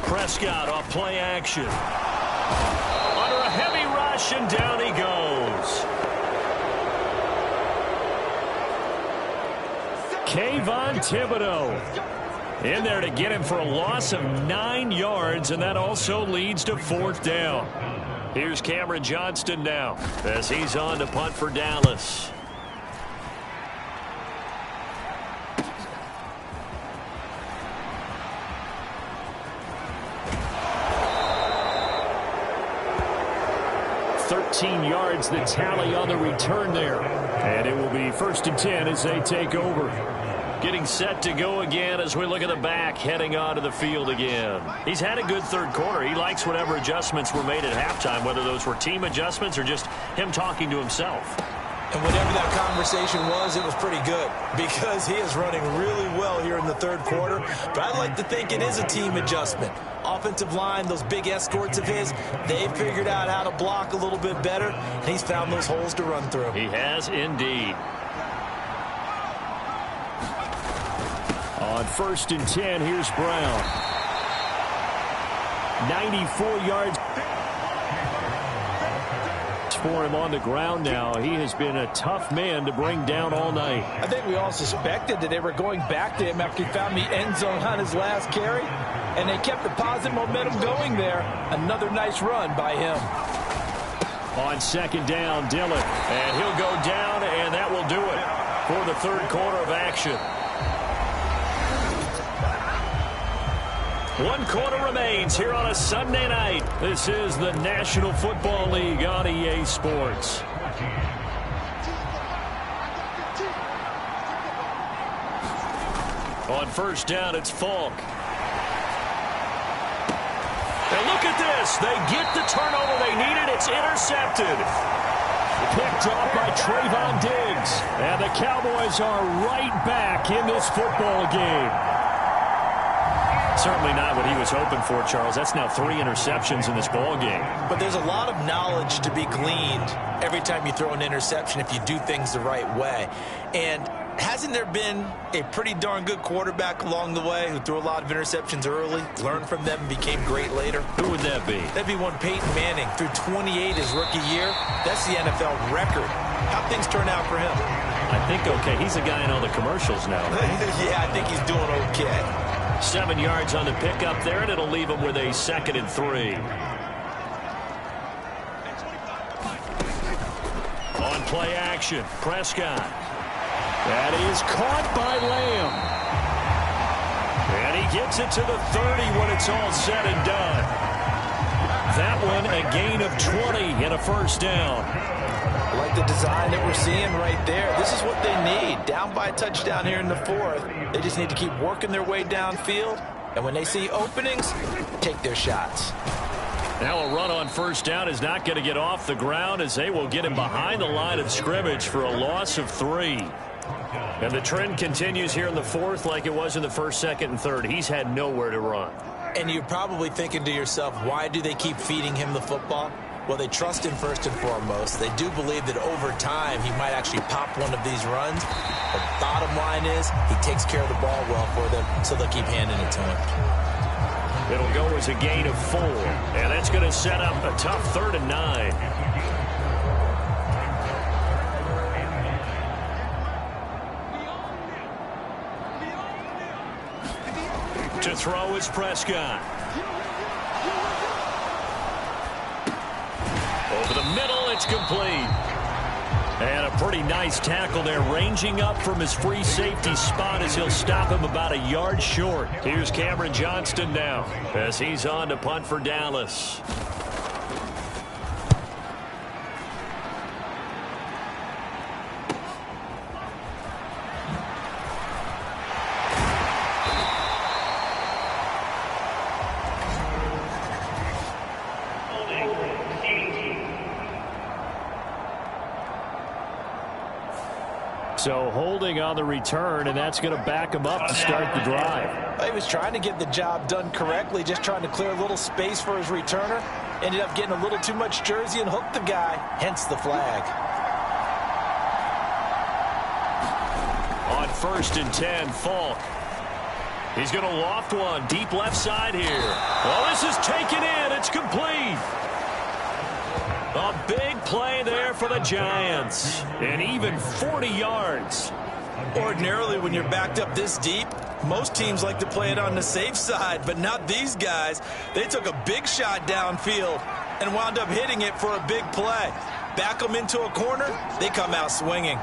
Prescott off play action. Under a heavy rush, and down he goes. Kayvon Thibodeau in there to get him for a loss of 9 yards, and that also leads to 4th down. Here's Cameron Johnston now as he's on to punt for Dallas. 13 yards the tally on the return there. And it will be 1st and 10 as they take over. Getting set to go again as we look at the back heading onto the field again. He's had a good third quarter. He likes whatever adjustments were made at halftime, whether those were team adjustments or just him talking to himself. And whatever that conversation was, it was pretty good because he is running really well here in the third quarter. But I'd like to think it is a team adjustment. Offensive line, those big escorts of his, they've figured out how to block a little bit better, and he's found those holes to run through. He has indeed. On 1st and 10, here's Brown. 94 yards for him on the ground now. He has been a tough man to bring down all night. I think we all suspected that they were going back to him after he found the end zone on his last carry, and they kept the positive momentum going there. Another nice run by him. On 2nd down, Dillon. And he'll go down, and that will do it for the third quarter of action. 1 quarter remains here on a Sunday night. This is the National Football League on EA Sports. On 1st down, it's Falk. And look at this. They get the turnover they needed. It's intercepted. Picked off by Trayvon Diggs. And the Cowboys are right back in this football game. Certainly not what he was hoping for, Charles. That's now 3 interceptions in this ball game. But there's a lot of knowledge to be gleaned every time you throw an interception if you do things the right way. And hasn't there been a pretty darn good quarterback along the way who threw a lot of interceptions early, learned from them, and became great later? Who would that be? That'd be one Peyton Manning. Threw 28 his rookie year. That's the NFL record. How'd things turn out for him? I think okay. He's a guy in all the commercials now. Yeah, I think he's doing okay. 7 yards on the pickup there, and it'll leave him with a 2nd and 3. On play action, Prescott. That is caught by Lamb. And he gets it to the 30 when it's all said and done. That one a gain of 20 and a 1st down. I like the design that we're seeing right there. This is what they need. Down by a touchdown here in the 4th. They just need to keep working their way downfield. And when they see openings, take their shots. Now a run on 1st down is not going to get off the ground as they will get him behind the line of scrimmage for a loss of 3. And the trend continues here in the 4th like it was in the 1st, 2nd, and 3rd. He's had nowhere to run. And you're probably thinking to yourself, why do they keep feeding him the football? Well, they trust him first and foremost. They do believe that over time he might actually pop one of these runs. But the bottom line is he takes care of the ball well for them, so they'll keep handing it to him. It'll go as a gain of 4. And that's going to set up a tough 3rd and 9. To throw is Prescott. Over the middle, it's complete. And a pretty nice tackle there, ranging up from his free safety spot as he'll stop him about a yard short. Here's Cameron Johnston now as he's on to punt for Dallas. So holding on the return, and that's going to back him up to start the drive. He was trying to get the job done correctly, just trying to clear a little space for his returner. Ended up getting a little too much jersey and hooked the guy, hence the flag. On 1st and 10, Falk. He's going to loft one deep left side here. Well, this is taken in. It's complete. A big play there for the Giants. And even 40 yards. Ordinarily, when you're backed up this deep, most teams like to play it on the safe side, but not these guys. They took a big shot downfield and wound up hitting it for a big play. Back them into a corner, they come out swinging.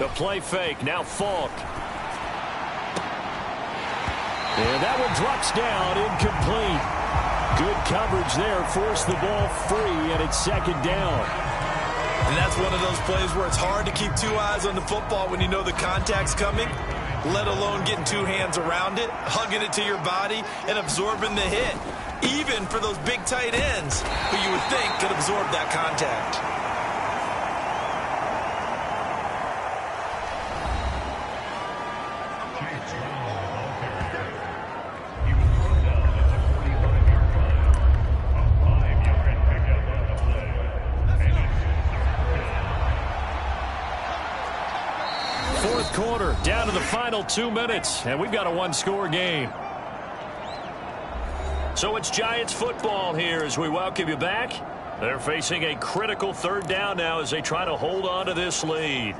The play fake. Now Falk. And that one drops down, incomplete. Good coverage there, forced the ball free, and it's second down. And that's one of those plays where it's hard to keep two eyes on the football when you know the contact's coming, let alone getting two hands around it, hugging it to your body, and absorbing the hit, even for those big tight ends who you would think could absorb that contact. Quarter down to the final 2 minutes, and we've got a one-score game. So it's Giants football here as we welcome you back. They're facing a critical third down now as they try to hold on to this lead.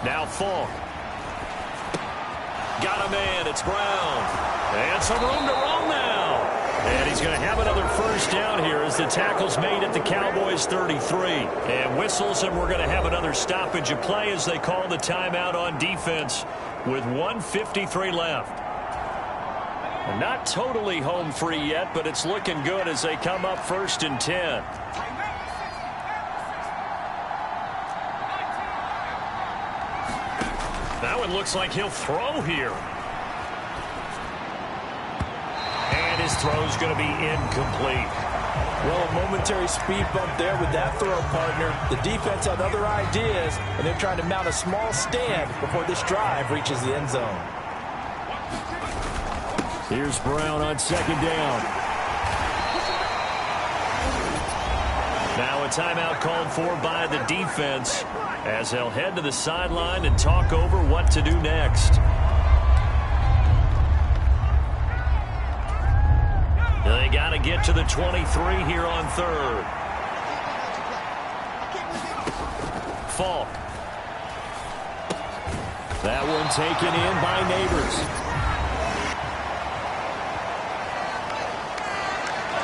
Now Falk. Got a man. It's Brown. And some room to roam now. And he's going to have another first down here as the tackle's made at the Cowboys' 33. And whistles, and we're going to have another stoppage of play as they call the timeout on defense with 1:53 left. And not totally home free yet, but it's looking good as they come up 1st and 10. That one looks like he'll throw here. And his throw's going to be incomplete. Well, a momentary speed bump there with that throw, partner. The defense had other ideas, and they're trying to mount a small stand before this drive reaches the end zone. Here's Brown on second down. Now a timeout called for by the defense as they'll head to the sideline and talk over what to do next. They got to get to the 23 here on third. Falk. That one taken in by Neighbors.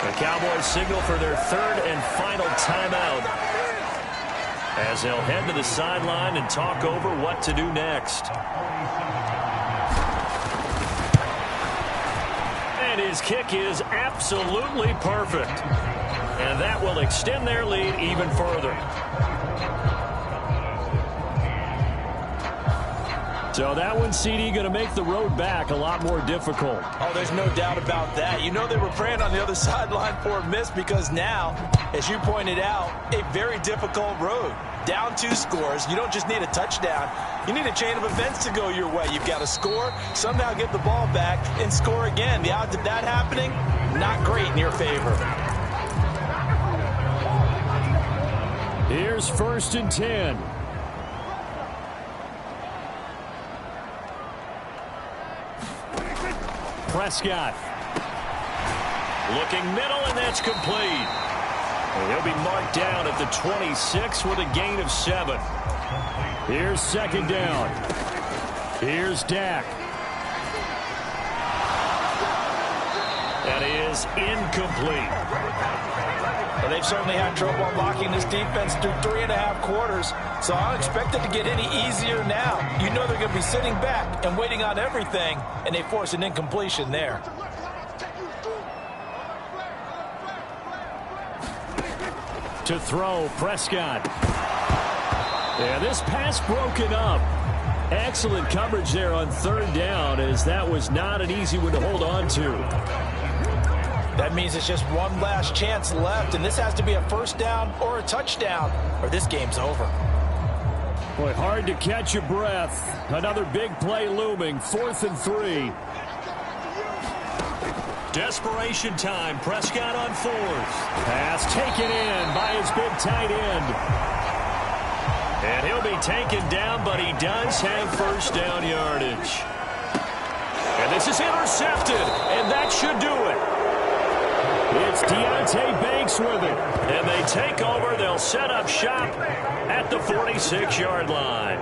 The Cowboys signal for their third and final timeout as they'll head to the sideline and talk over what to do next. And his kick is absolutely perfect. And that will extend their lead even further. So that one, CD, going to make the road back a lot more difficult. Oh, there's no doubt about that. You know they were praying on the other sideline for a miss because now, as you pointed out, a very difficult road. Down 2 scores. You don't just need a touchdown. You need a chain of events to go your way. You've got to score, somehow get the ball back, and score again. The odds of that happening, not great in your favor. Here's 1st and 10. Prescott. Looking middle, and that's complete. And he'll be marked down at the 26 with a gain of 7. Here's 2nd down. Here's Dak. That is incomplete. Well, they've certainly had trouble unlocking this defense through 3.5 quarters, so I don't expect it to get any easier now. You know they're going to be sitting back and waiting on everything, and they force an incompletion there. To throw, Prescott. Yeah, this pass broken up. Excellent coverage there on 3rd down, as that was not an easy one to hold on to. That means it's just one last chance left, and this has to be a 1st down or a touchdown, or this game's over. Boy, hard to catch your breath. Another big play looming, 4th and 3. Desperation time. Prescott on 4th. Pass taken in by his big tight end. And he'll be taken down, but he does have 1st down yardage. And this is intercepted, and that should do it. It's Deontay Banks with it. And they take over. They'll set up shop at the 46-yard line.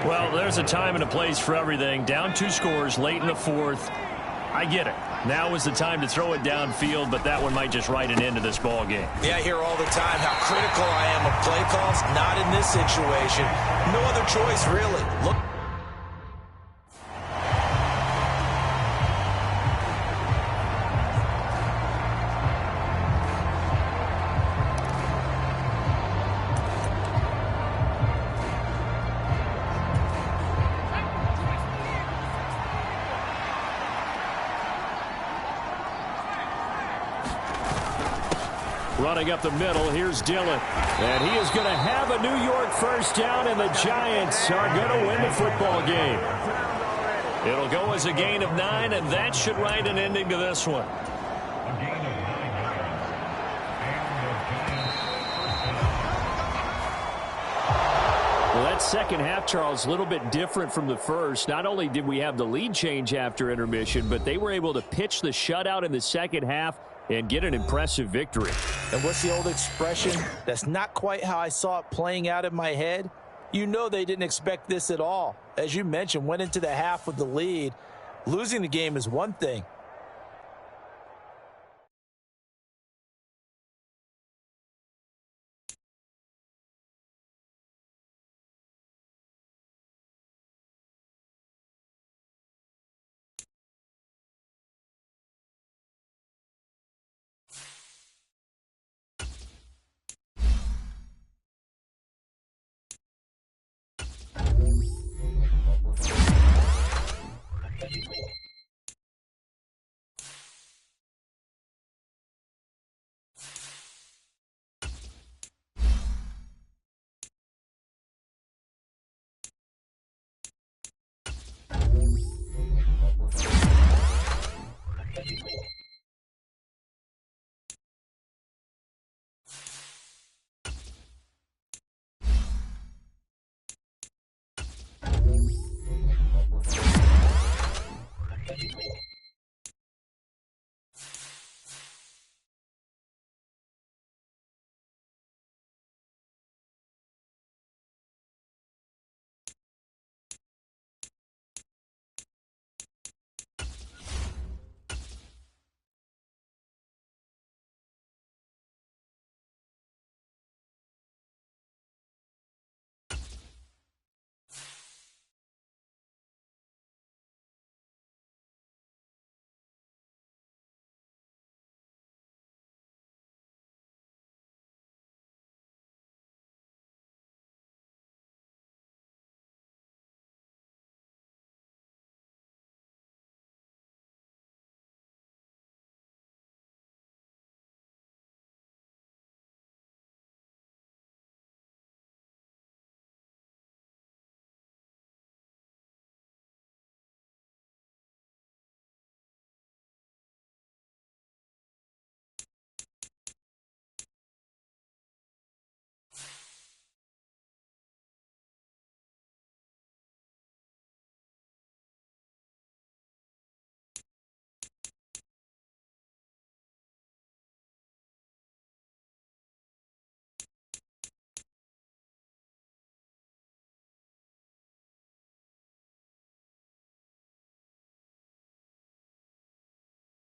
Well, there's a time and a place for everything. Down 2 scores late in the 4th. I get it. Now is the time to throw it downfield, but that one might just write an end to this ball game. Yeah, I hear all the time how critical I am of play calls. Not in this situation. No other choice, really. Look. Running up the middle, here's Dillon. And he is going to have a New York first down, and the Giants are going to win the football game. It'll go as a gain of 9, and that should write an ending to this one. A gain of 9 yards. Well, that second half, Charles, a little bit different from the first. Not only did we have the lead change after intermission, but they were able to pitch the shutout in the second half and get an impressive victory. And what's the old expression? That's not quite how I saw it playing out in my head. You know they didn't expect this at all. As you mentioned, went into the half with the lead. Losing the game is one thing.